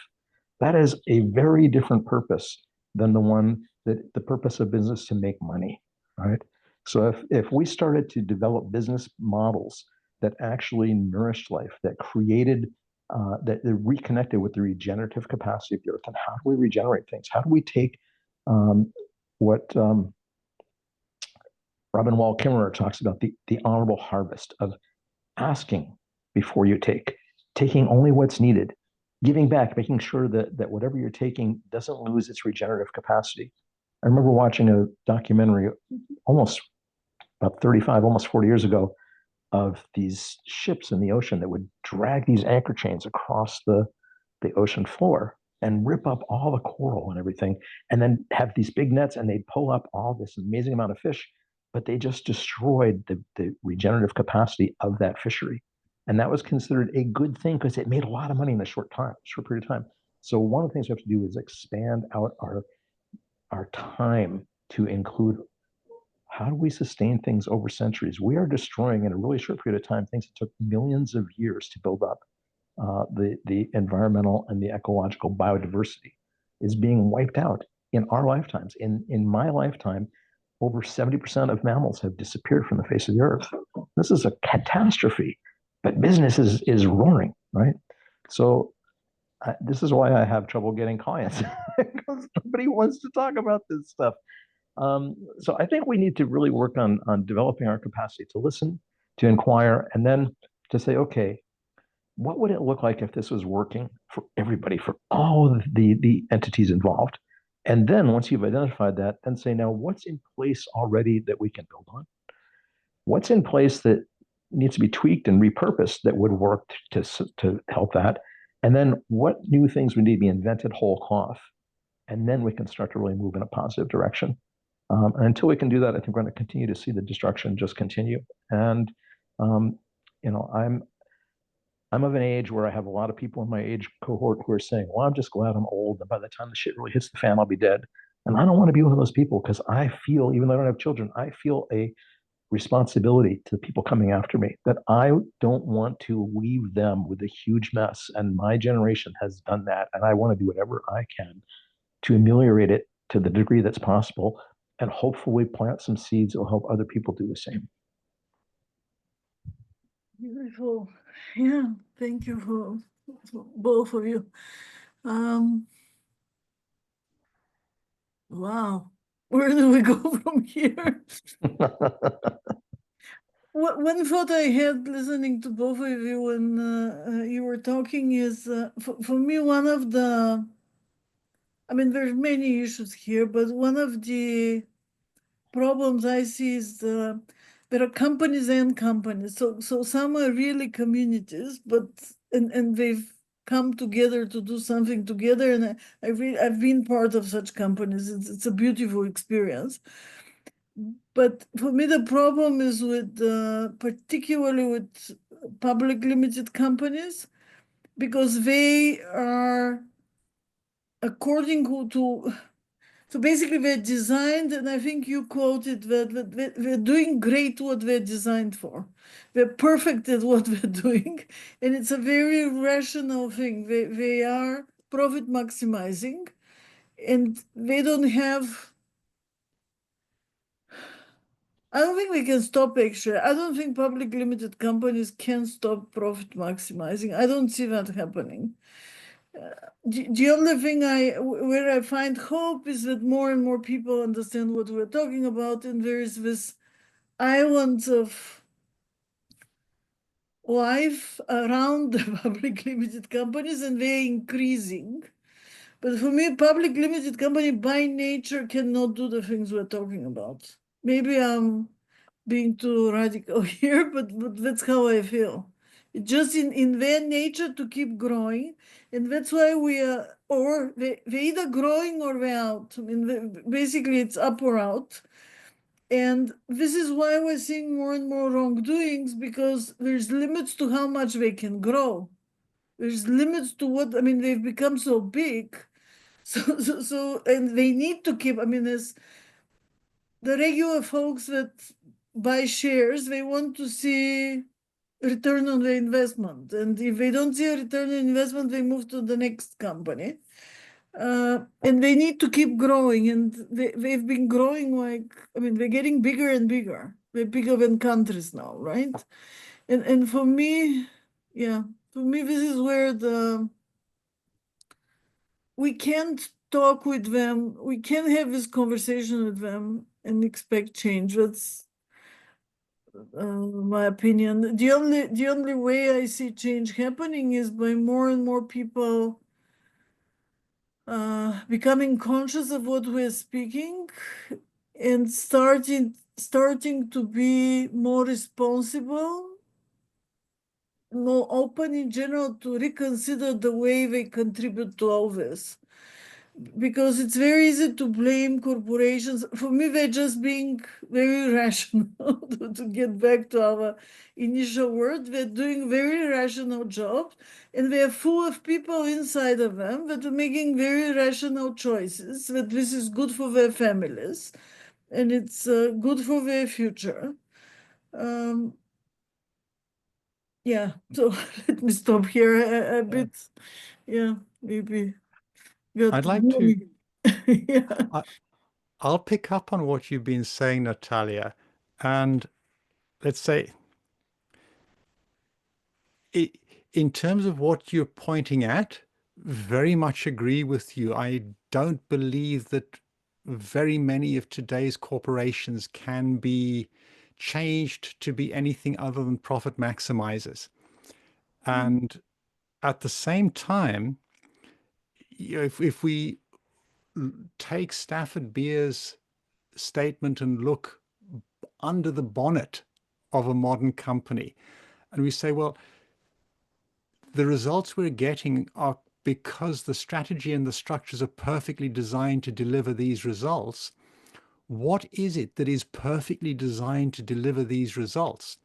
That is a very different purpose than the one that the purpose of business to make money, right? So if we started to develop business models that actually nourished life, that created, that reconnected with the regenerative capacity of the earth, and how do we regenerate things? How do we take what Robin Wall Kimmerer talks about, the honorable harvest of asking before you take, taking only what's needed, giving back, making sure that whatever you're taking doesn't lose its regenerative capacity. I remember watching a documentary almost about 35, almost 40 years ago, of these ships in the ocean that would drag these anchor chains across the ocean floor and rip up all the coral and everything, and then have these big nets, and they'd pull up all this amazing amount of fish, but they just destroyed the regenerative capacity of that fishery. And that was considered a good thing because it made a lot of money in a short period of time. So one of the things we have to do is expand out our time to include, how do we sustain things over centuries? We are destroying in a really short period of time things that took millions of years to build up. The environmental and the ecological biodiversity is being wiped out in our lifetimes. In my lifetime, over 70% of mammals have disappeared from the face of the earth. This is a catastrophe, but business is roaring, right? So this is why I have trouble getting clients, because nobody wants to talk about this stuff. So I think we need to really work on developing our capacity to listen, to inquire, and then to say, okay, what would it look like if this was working for everybody, for all the entities involved? And then once you've identified that, then say, now what's in place already that we can build on? What's in place that needs to be tweaked and repurposed that would work to help that? And then what new things would need to be invented whole cloth? And then we can start to really move in a positive direction. And until we can do that, I think we're going to continue to see the destruction just continue. And I'm of an age where I have a lot of people in my age cohort who are saying, well, I'm just glad I'm old, and by the time the shit really hits the fan, I'll be dead. And I don't want to be one of those people, because I feel, even though I don't have children, I feel a responsibility to the people coming after me, that I don't want to leave them with a huge mess. And my generation has done that. And I want to do whatever I can to ameliorate it to the degree that's possible, and hopefully plant some seeds that will help other people do the same. Beautiful. Yeah, thank you for both of you. Wow, where do we go from here? One thought I had listening to both of you when you were talking is, for me, one of the, I mean, there's many issues here, but one of the problems I see is there are companies and companies. So some are really communities, but and they've come together to do something together. And I've been part of such companies. It's a beautiful experience. But for me, the problem is with particularly with public limited companies, because they are according to so basically, they're designed, and I think you quoted that they're doing great what they're designed for. They're perfect at what they're doing, and it's a very rational thing. They are profit maximizing, and they don't have. I don't think we can stop, actually. I don't think public limited companies can stop profit maximizing. I don't see that happening. The only thing where I find hope is that more and more people understand what we're talking about, and there is this island of life around the public limited companies, and they're increasing. But for me, public limited company by nature cannot do the things we're talking about. Maybe I'm being too radical here, but that's how I feel. It's just in their nature to keep growing, and that's why we are, or they're either growing or they're out. I mean, basically it's up or out. And this is why we're seeing more and more wrongdoings, because there's limits to how much they can grow. There's limits to what, I mean, they've become so big. So, and they need to keep, I mean, as the regular folks that buy shares, they want to see return on the investment. And if they don't see a return on investment, they move to the next company. And they need to keep growing. And they've been growing like, I mean, they're getting bigger and bigger. They're bigger than countries now, right? And for me, yeah, for me, this is where we can't talk with them. We can't have this conversation with them and expect change. That's my opinion. The only way I see change happening is by more and more people becoming conscious of what we're speaking and starting to be more responsible, more open in general, to reconsider the way they contribute to all this. Because it's very easy to blame corporations. For me, they're just being very rational. To get back to our initial word, they're doing very rational jobs, and they're full of people inside of them that are making very rational choices, that this is good for their families, and it's good for their future. Yeah, so let me stop here a bit. Yeah, maybe got I'd too like to, gloomy. Yeah. I'll pick up on what you've been saying, Natalia, and let's say, in terms of what you're pointing at, very much agree with you. I don't believe that very many of today's corporations can be changed to be anything other than profit maximizers. And at the same time, if we take Stafford Beer's statement and look under the bonnet of a modern company, and we say, well, the results we're getting are because the strategy and the structures are perfectly designed to deliver these results. What is it that is perfectly designed to deliver these results?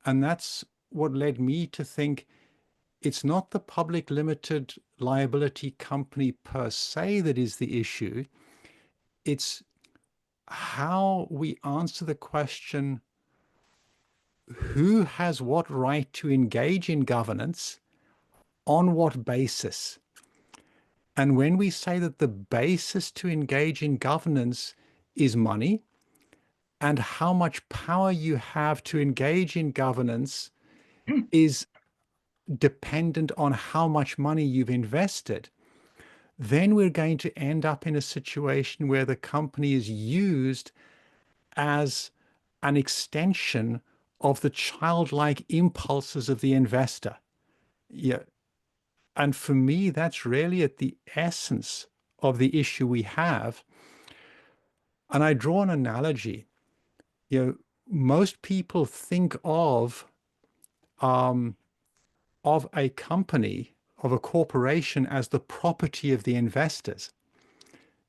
And that's what led me to think it's not the public limited liability company per se that is the issue. It's how we answer the question, who has what right to engage in governance, on what basis? And when we say that the basis to engage in governance is money, and how much power you have to engage in governance is dependent on how much money you've invested, then we're going to end up in a situation where the company is used as an extension of the childlike impulses of the investor. Yeah. And for me, that's really at the essence of the issue we have. And I draw an analogy. Most people think of a company, of a corporation, as the property of the investors.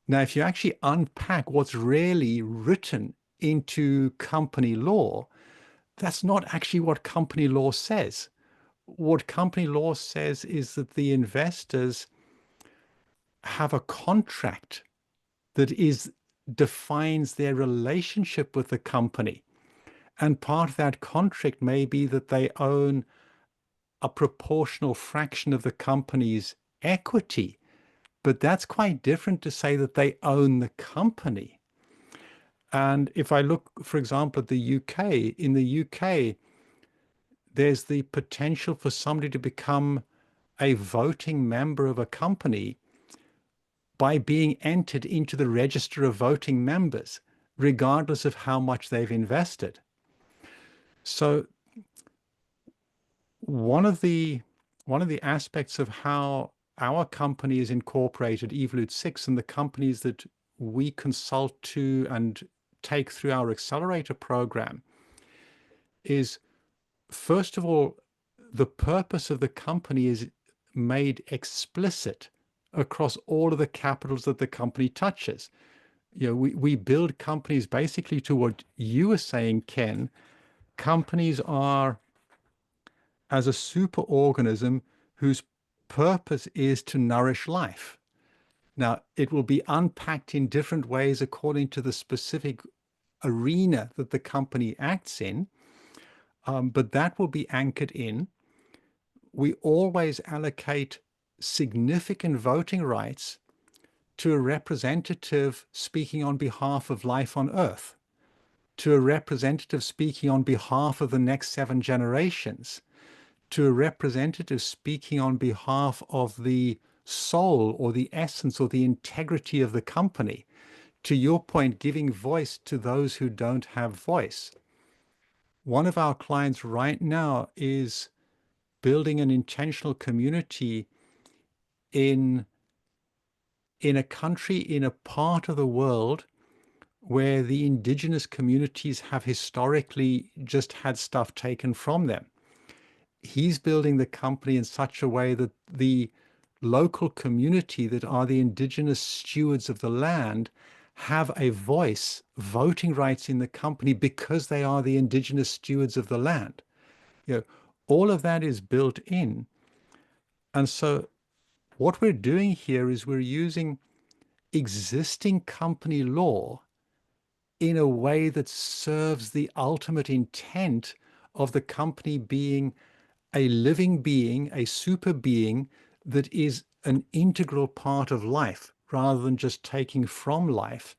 Now, if you actually unpack what's really written into company law, that's not actually what company law says. What company law says is that the investors have a contract that defines their relationship with the company. And part of that contract may be that they own a proportional fraction of the company's equity. But that's quite different to say that they own the company. And if I look, for example, at the UK, in the UK, there's the potential for somebody to become a voting member of a company by being entered into the register of voting members, regardless of how much they've invested. So one of the aspects of how our company is incorporated, Evolute 6, and the companies that we consult to and take through our accelerator program is, first of all, the purpose of the company is made explicit across all of the capitals that the company touches. You know, we build companies basically to what you were saying, Ken. Companies are as a super organism whose purpose is to nourish life. Now, it will be unpacked in different ways according to the specific arena that the company acts in, but that will be anchored in. We always allocate significant voting rights to a representative speaking on behalf of life on Earth, to a representative speaking on behalf of the next 7 generations, to a representative speaking on behalf of the soul or the essence or the integrity of the company. To your point, giving voice to those who don't have voice. One of our clients right now is building an intentional community in a country, in a part of the world where the indigenous communities have historically just had stuff taken from them. He's building the company in such a way that the local community that are the indigenous stewards of the land have a voice, voting rights in the company because they are the indigenous stewards of the land. You know, all of that is built in. And so what we're doing here is we're using existing company law in a way that serves the ultimate intent of the company being a living being, a super being that is an integral part of life rather than just taking from life.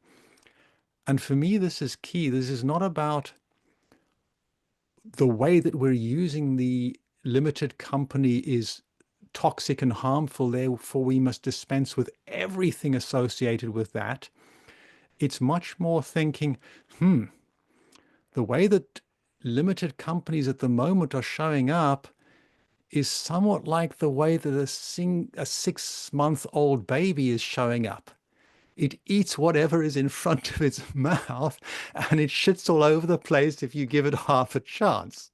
And for me, this is key. This is not about the way that we're using the limited company is toxic and harmful, therefore we must dispense with everything associated with that. It's much more thinking, the way that limited companies at the moment are showing up is somewhat like the way that a 6-month-old baby is showing up. It eats whatever is in front of its mouth and it shits all over the place if you give it half a chance.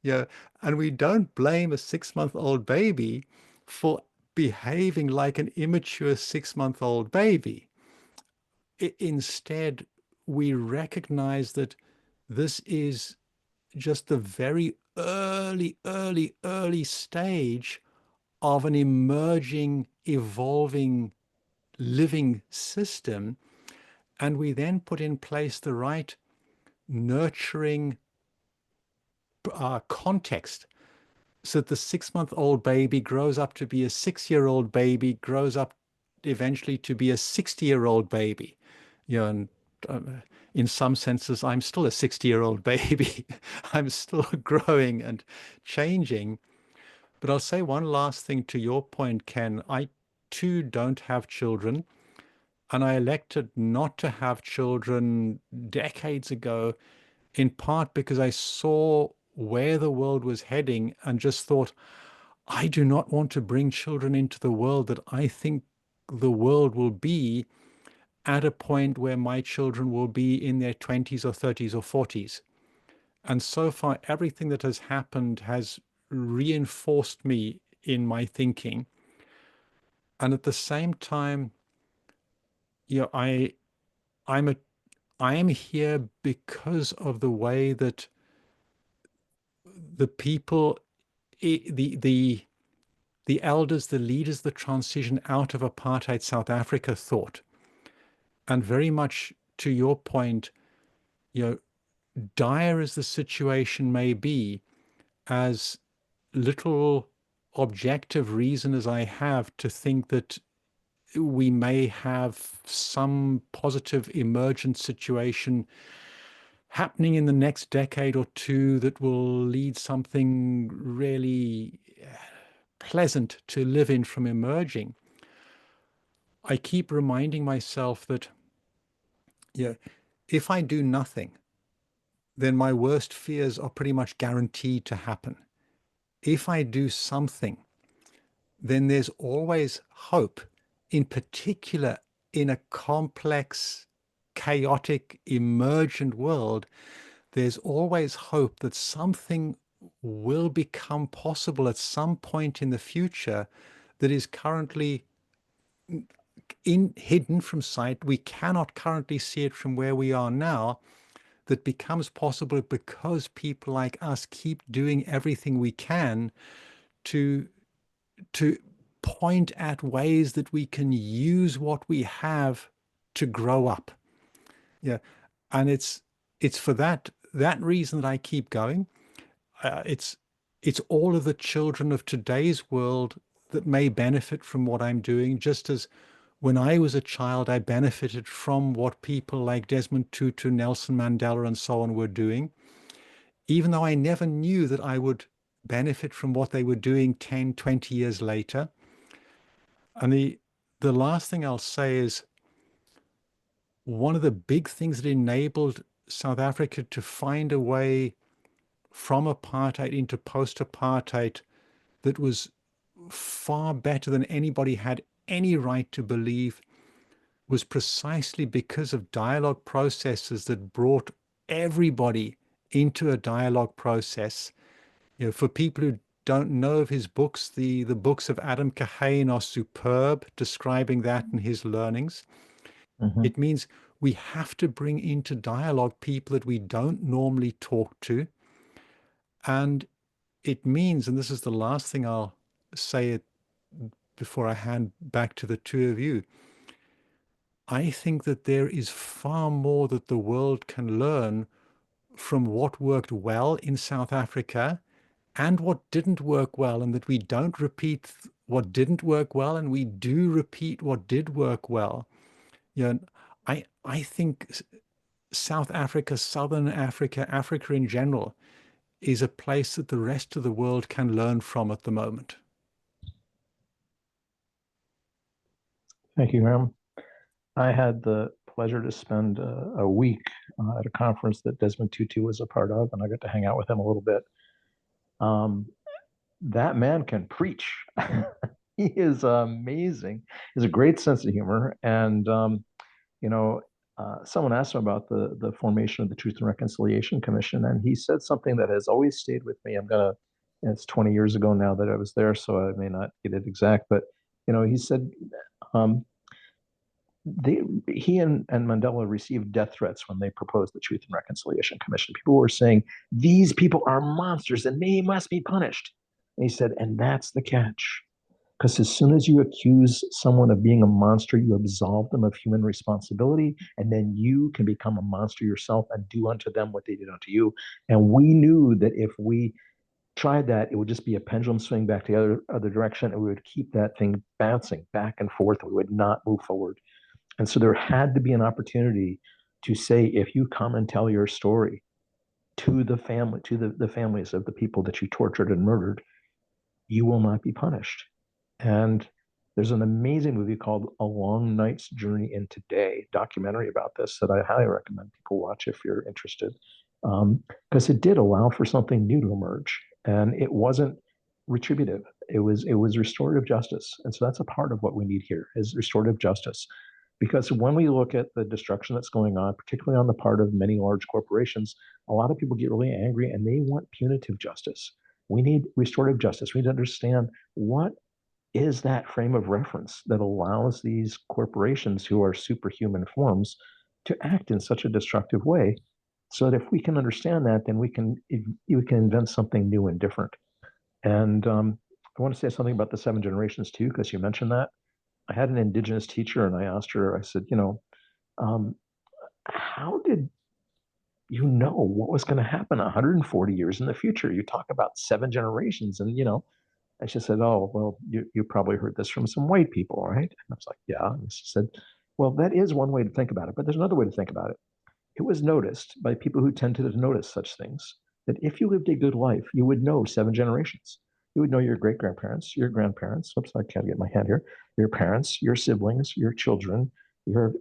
Yeah, and we don't blame a 6-month-old baby for behaving like an immature 6-month-old baby. Instead, we recognize that this is just the very early stage of an emerging, evolving, living system. And we then put in place the right nurturing context so that the 6-month-old baby grows up to be a 6-year-old baby, grows up eventually to be a 60-year-old baby. You know, and in some senses, I'm still a 60-year-old baby. I'm still growing and changing. But I'll say one last thing to your point, Ken. I too don't have children, and I elected not to have children decades ago, in part because I saw where the world was heading and just thought, I do not want to bring children into the world that I think the world will be at a point where my children will be in their 20s or 30s or 40s. And so far, everything that has happened has reinforced me in my thinking. And at the same time, you know, I am here because of the way that the people, the elders, the leaders, the transition out of apartheid South Africa thought. And very much to your point, you know, dire as the situation may be, as little objective reason as I have to think that we may have some positive emergent situation happening in the next decade or two that will lead something really pleasant to live in from emerging, I keep reminding myself that, yeah, if I do nothing, then my worst fears are pretty much guaranteed to happen. If I do something, then there's always hope, in particular in a complex, chaotic, emergent world. There's always hope that something will become possible at some point in the future that is currently hidden from sight. We cannot currently see it from where we are now, that becomes possible because people like us keep doing everything we can to point at ways that we can use what we have to grow up. Yeah, and it's for that reason that I keep going. It's all of the children of today's world that may benefit from what I'm doing, just as when I was a child, I benefited from what people like Desmond Tutu, Nelson Mandela, and so on were doing, even though I never knew that I would benefit from what they were doing 10, 20 years later. And the last thing I'll say is, one of the big things that enabled South Africa to find a way from apartheid into post-apartheid that was far better than anybody had any right to believe was precisely because of dialogue processes that brought everybody into a dialogue process. You know, for people who don't know of his books, the books of Adam Kahane are superb, describing that and his learnings. Mm-hmm. It means we have to bring into dialogue people that we don't normally talk to. And it means, and this is the last thing I'll say it before I hand back to the two of you, I think that there is far more that the world can learn from what worked well in South Africa and what didn't work well, and that we don't repeat what didn't work well, and we do repeat what did work well. You know, I think South Africa, Southern Africa, Africa in general, is a place that the rest of the world can learn from at the moment. Thank you, Graham. I had the pleasure to spend a week at a conference that Desmond Tutu was a part of, and I got to hang out with him a little bit. That man can preach. He is amazing. He has a great sense of humor. And, you know, someone asked him about the formation of the Truth and Reconciliation Commission, and he said something that has always stayed with me. It's 20 years ago now that I was there, so I may not get it exact, but, he said, um, he and Mandela received death threats when they proposed the Truth and Reconciliation Commission. People were saying, these people are monsters and they must be punished. And he said, and that's the catch. Because as soon as you accuse someone of being a monster, you absolve them of human responsibility, and then you can become a monster yourself and do unto them what they did unto you. And we knew that if we tried that, it would just be a pendulum swing back to the other direction, and we would keep that thing bouncing back and forth. We would not move forward. And so there had to be an opportunity to say, if you come and tell your story to the family, to the families of the people that you tortured and murdered, you will not be punished. And there's an amazing movie called A Long Night's Journey into Day, documentary about this that I highly recommend people watch if you're interested, because it did allow for something new to emerge, and it wasn't retributive. It was restorative justice, and so that's a part of what we need here is restorative justice. Because when we look at the destruction that's going on, particularly on the part of many large corporations, a lot of people get really angry and they want punitive justice. We need restorative justice. We need to understand what is that frame of reference that allows these corporations who are superhuman forms to act in such a destructive way, so that if we can understand that, then we can invent something new and different. And I want to say something about the seven generations too, because you mentioned that. I had an indigenous teacher, and I asked her, I said, how did you know what was going to happen 140 years in the future? You talk about seven generations, and and she said, oh, well, you probably heard this from some white people, right? And I was like, yeah. And she said, well, that is one way to think about it, but there's another way to think about it. It was noticed by people who tended to notice such things, that if you lived a good life, you would know seven generations. You would know your great-grandparents, your grandparents. Oops, I can't get my hand here. Your parents, your siblings, your children, your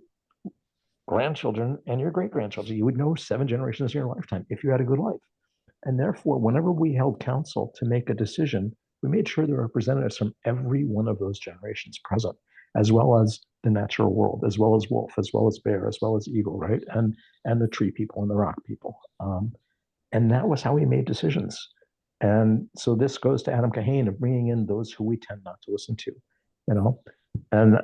grandchildren, and your great-grandchildren. You would know 7 generations in your lifetime if you had a good life. And therefore, whenever we held council to make a decision, we made sure there were representatives from every one of those generations present, as well as the natural world, as well as wolf, as well as bear, as well as eagle, right? And the tree people and the rock people. And that was how we made decisions. And so this goes to Adam Kahane of bringing in those who we tend not to listen to, you know? And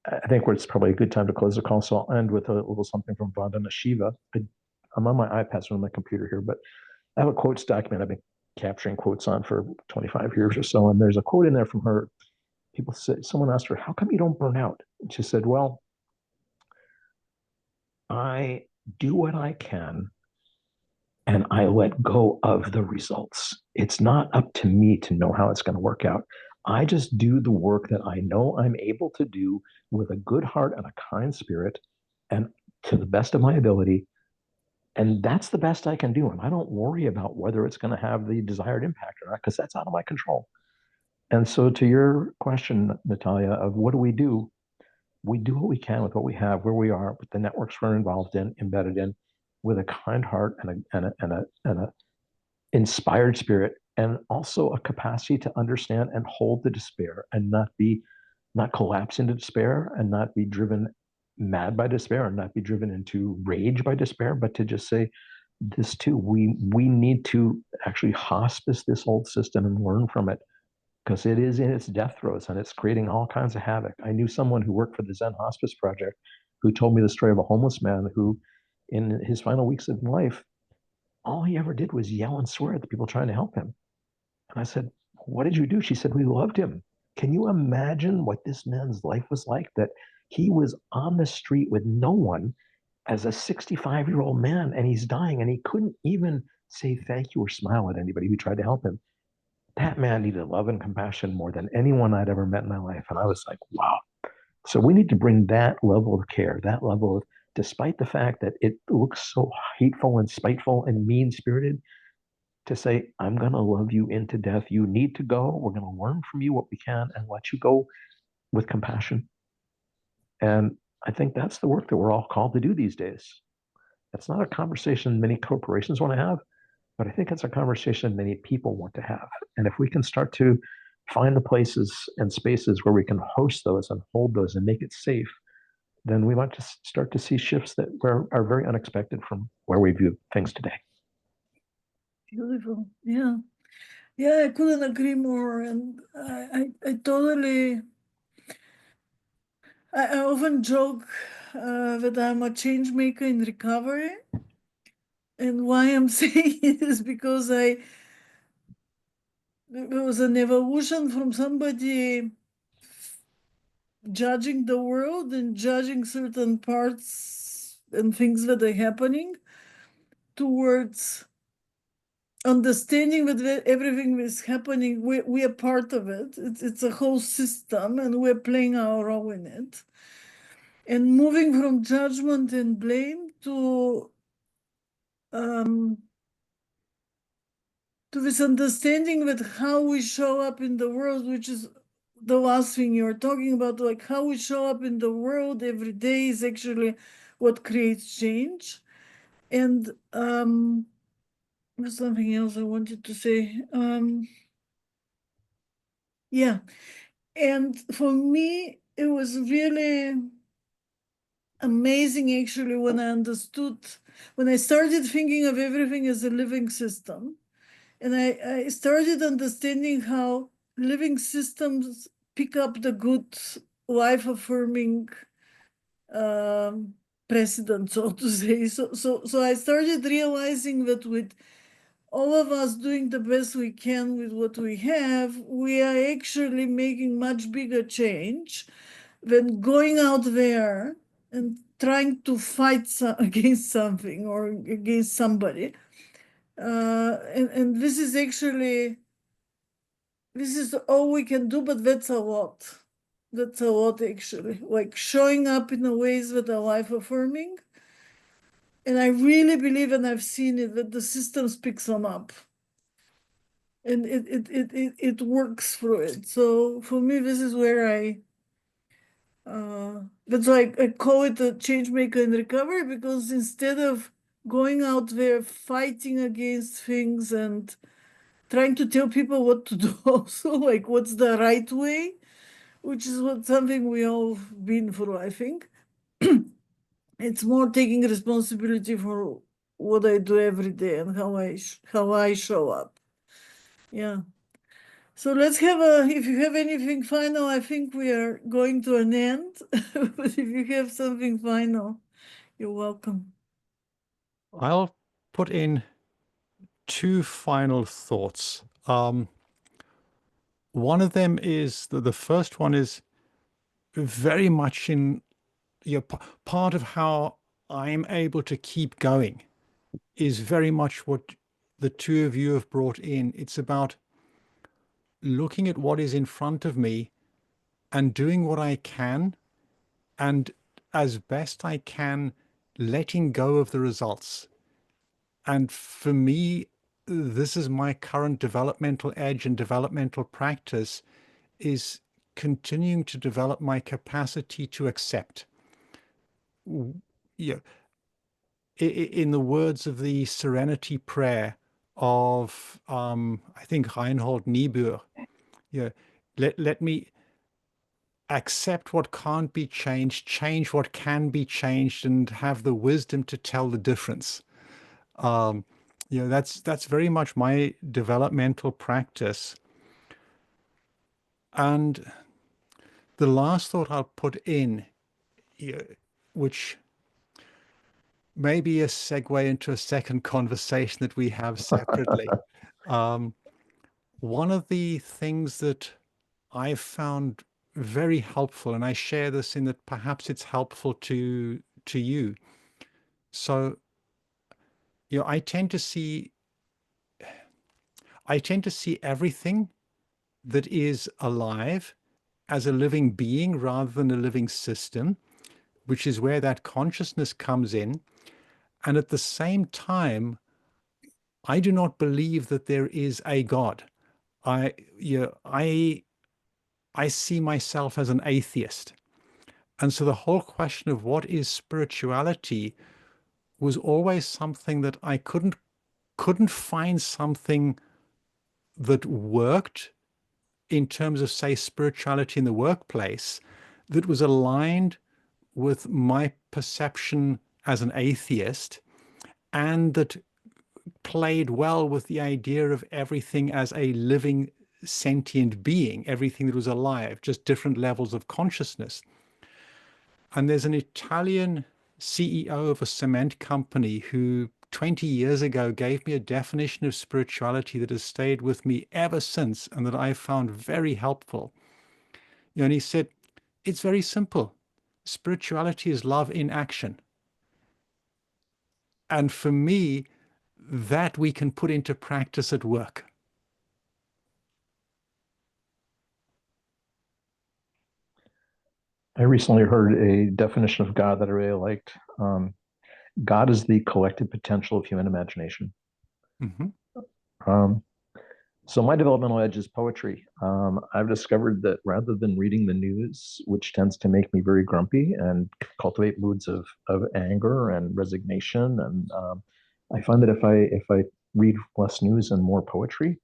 I think it's probably a good time to close the call. So I'll end with a little something from Vandana Shiva. I'm on my iPad, so on my computer here, but I have a quotes document I've been capturing quotes on for 25 years or so. And there's a quote in there from her. People said, someone asked her, how come you don't burn out? And she said, well, I do what I can and I let go of the results. It's not up to me to know how it's going to work out. I just do the work that I know I'm able to do with a good heart and a kind spirit and to the best of my ability. And that's the best I can do. And I don't worry about whether it's going to have the desired impact or not, because that's out of my control. And so, to your question, Natalia, of what do? We do what we can with what we have, where we are, with the networks we're involved in, embedded in, with a kind heart and a inspired spirit, and also a capacity to understand and hold the despair and not collapse into despair and not be driven mad by despair and not be driven into rage by despair, but to just say, this too, we need to actually hospice this old system and learn from it because it is in its death throes and it's creating all kinds of havoc. I knew someone who worked for the Zen Hospice Project who told me the story of a homeless man who, in his final weeks of life, all he ever did was yell and swear at the people trying to help him. And I said, what did you do? She said, we loved him. Can you imagine what this man's life was like? That he was on the street with no one as a 65-year-old man and he's dying and he couldn't even say thank you or smile at anybody who tried to help him. That man needed love and compassion more than anyone I'd ever met in my life. And I was like, wow. So we need to bring that level of care, that level of, despite the fact that it looks so hateful and spiteful and mean-spirited, to say, I'm going to love you into death. You need to go. We're going to learn from you what we can and let you go with compassion. And I think that's the work that we're all called to do these days. It's not a conversation many corporations want to have, but I think it's a conversation many people want to have. And if we can start to find the places and spaces where we can host those and hold those and make it safe, then we might just start to see shifts that are very unexpected from where we view things today. Beautiful. Yeah. Yeah, I couldn't agree more. And I totally, I often joke that I'm a change maker in recovery. And why I'm saying it is because there was an evolution from somebody judging the world and judging certain parts and things that are happening towards understanding that everything is happening, we are part of it. It's a whole system and we're playing our role in it. And moving from judgment and blame to this understanding that how we show up in the world, which is the last thing you're talking about, like how we show up in the world every day is actually what creates change. And there's something else I wanted to say. Yeah. And for me, it was really amazing actually when I started thinking of everything as a living system. And I started understanding how living systems pick up the good life-affirming precedent, so to say. So I started realizing that with all of us doing the best we can with what we have, we are actually making much bigger change than going out there and trying to fight against something or against somebody. And this is all we can do, but that's a lot. That's a lot, actually. Like showing up in the ways that are life affirming. And I really believe, and I've seen it, that the systems pick them up. and it works through it. So for me, this is where that's why I call it a change maker in recovery, because instead of going out there fighting against things and trying to tell people what to do, also like what's the right way, which is something we all been through, I think. It's more taking responsibility for what I do every day and how I show up. Yeah. So let's have if you have anything final, I think we are going to an end. But if you have something final, you're welcome. I'll put in two final thoughts. One of them is the first one is very much in part of how I'm able to keep going is very much what the two of you have brought in. It's about looking at what is in front of me and doing what I can, and as best I can, letting go of the results. And for me, this is my current developmental edge and developmental practice, is continuing to develop my capacity to accept. Yeah, in the words of the Serenity Prayer of, I think Reinhold Niebuhr, yeah, let me accept what can't be changed, change what can be changed, and have the wisdom to tell the difference. That's very much my developmental practice. And the last thought I'll put in, which may be a segue into a second conversation that we have separately. One of the things that I've found very helpful, and I share this in that perhaps it's helpful to you. So, I tend to see everything that is alive as a living being rather than a living system, which is where that consciousness comes in. And at the same time, I do not believe that there is a God. I see myself as an atheist. And so the whole question of what is spirituality was always something that I couldn't find something that worked in terms of, say, spirituality in the workplace that was aligned with my perception as an atheist, and that played well with the idea of everything as a living sentient being, everything that was alive, just different levels of consciousness. And there's an Italian CEO of a cement company who 20 years ago gave me a definition of spirituality that has stayed with me ever since, and that I found very helpful. And he said, it's very simple. Spirituality is love in action. And for me, that we can put into practice at work. I recently heard a definition of God that I really liked. God is the collective potential of human imagination. Mm-hmm. So my developmental edge is poetry. I've discovered that rather than reading the news, which tends to make me very grumpy and cultivate moods of anger and resignation, and I find that if I read less news and more poetry,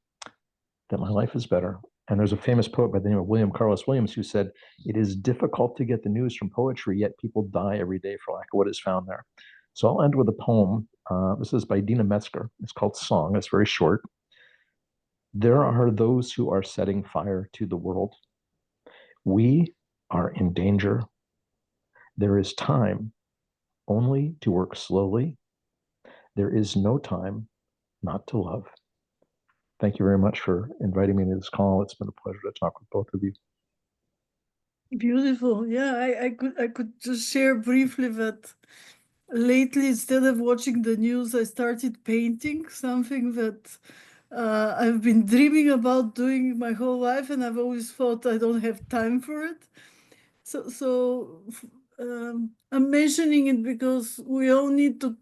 that my life is better. And there's a famous poet by the name of William Carlos Williams who said, "It is difficult to get the news from poetry, yet people die every day for lack of what is found there." So I'll end with a poem. This is by Dina Metzger. It's called Song. It's very short. There are those who are setting fire to the world. We are in danger. There is time only to work slowly. There is no time not to love. Thank you very much for inviting me to this call. It's been a pleasure to talk with both of you. Beautiful. Yeah, I could just share briefly that lately, instead of watching the news, I started painting, something that I've been dreaming about doing my whole life, and I've always thought I don't have time for it. So I'm mentioning it because we all need to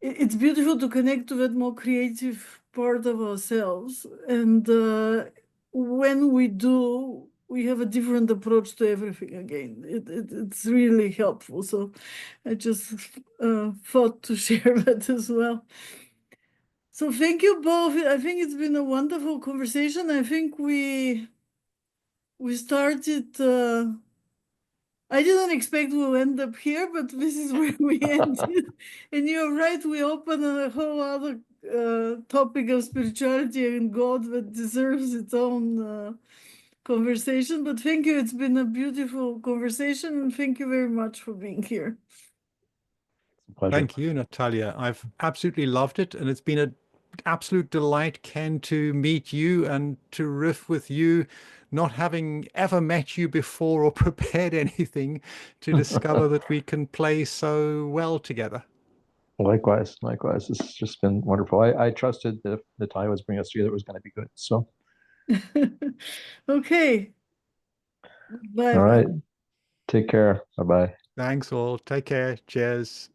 it's beautiful to connect to that more creative part of ourselves. And when we do, we have a different approach to everything again. It's really helpful. So I just thought to share that as well. So thank you both. I think it's been a wonderful conversation. I think we started. I didn't expect we'll end up here, but this is where we ended. And you're right, we open a whole other topic of spirituality and God that deserves its own conversation. But thank you. It's been a beautiful conversation, and thank you very much for being here. It's a pleasure. Thank you, Natalia. I've absolutely loved it, and it's been an absolute delight, Ken, to meet you and to riff with you, not having ever met you before or prepared anything, to discover that we can play so well together. Likewise. This has just been wonderful. I trusted that if Natalia was bringing us together, it was going to be good. So, Okay. Bye. all right. Take care. Bye-bye. Thanks all. Take care. Cheers.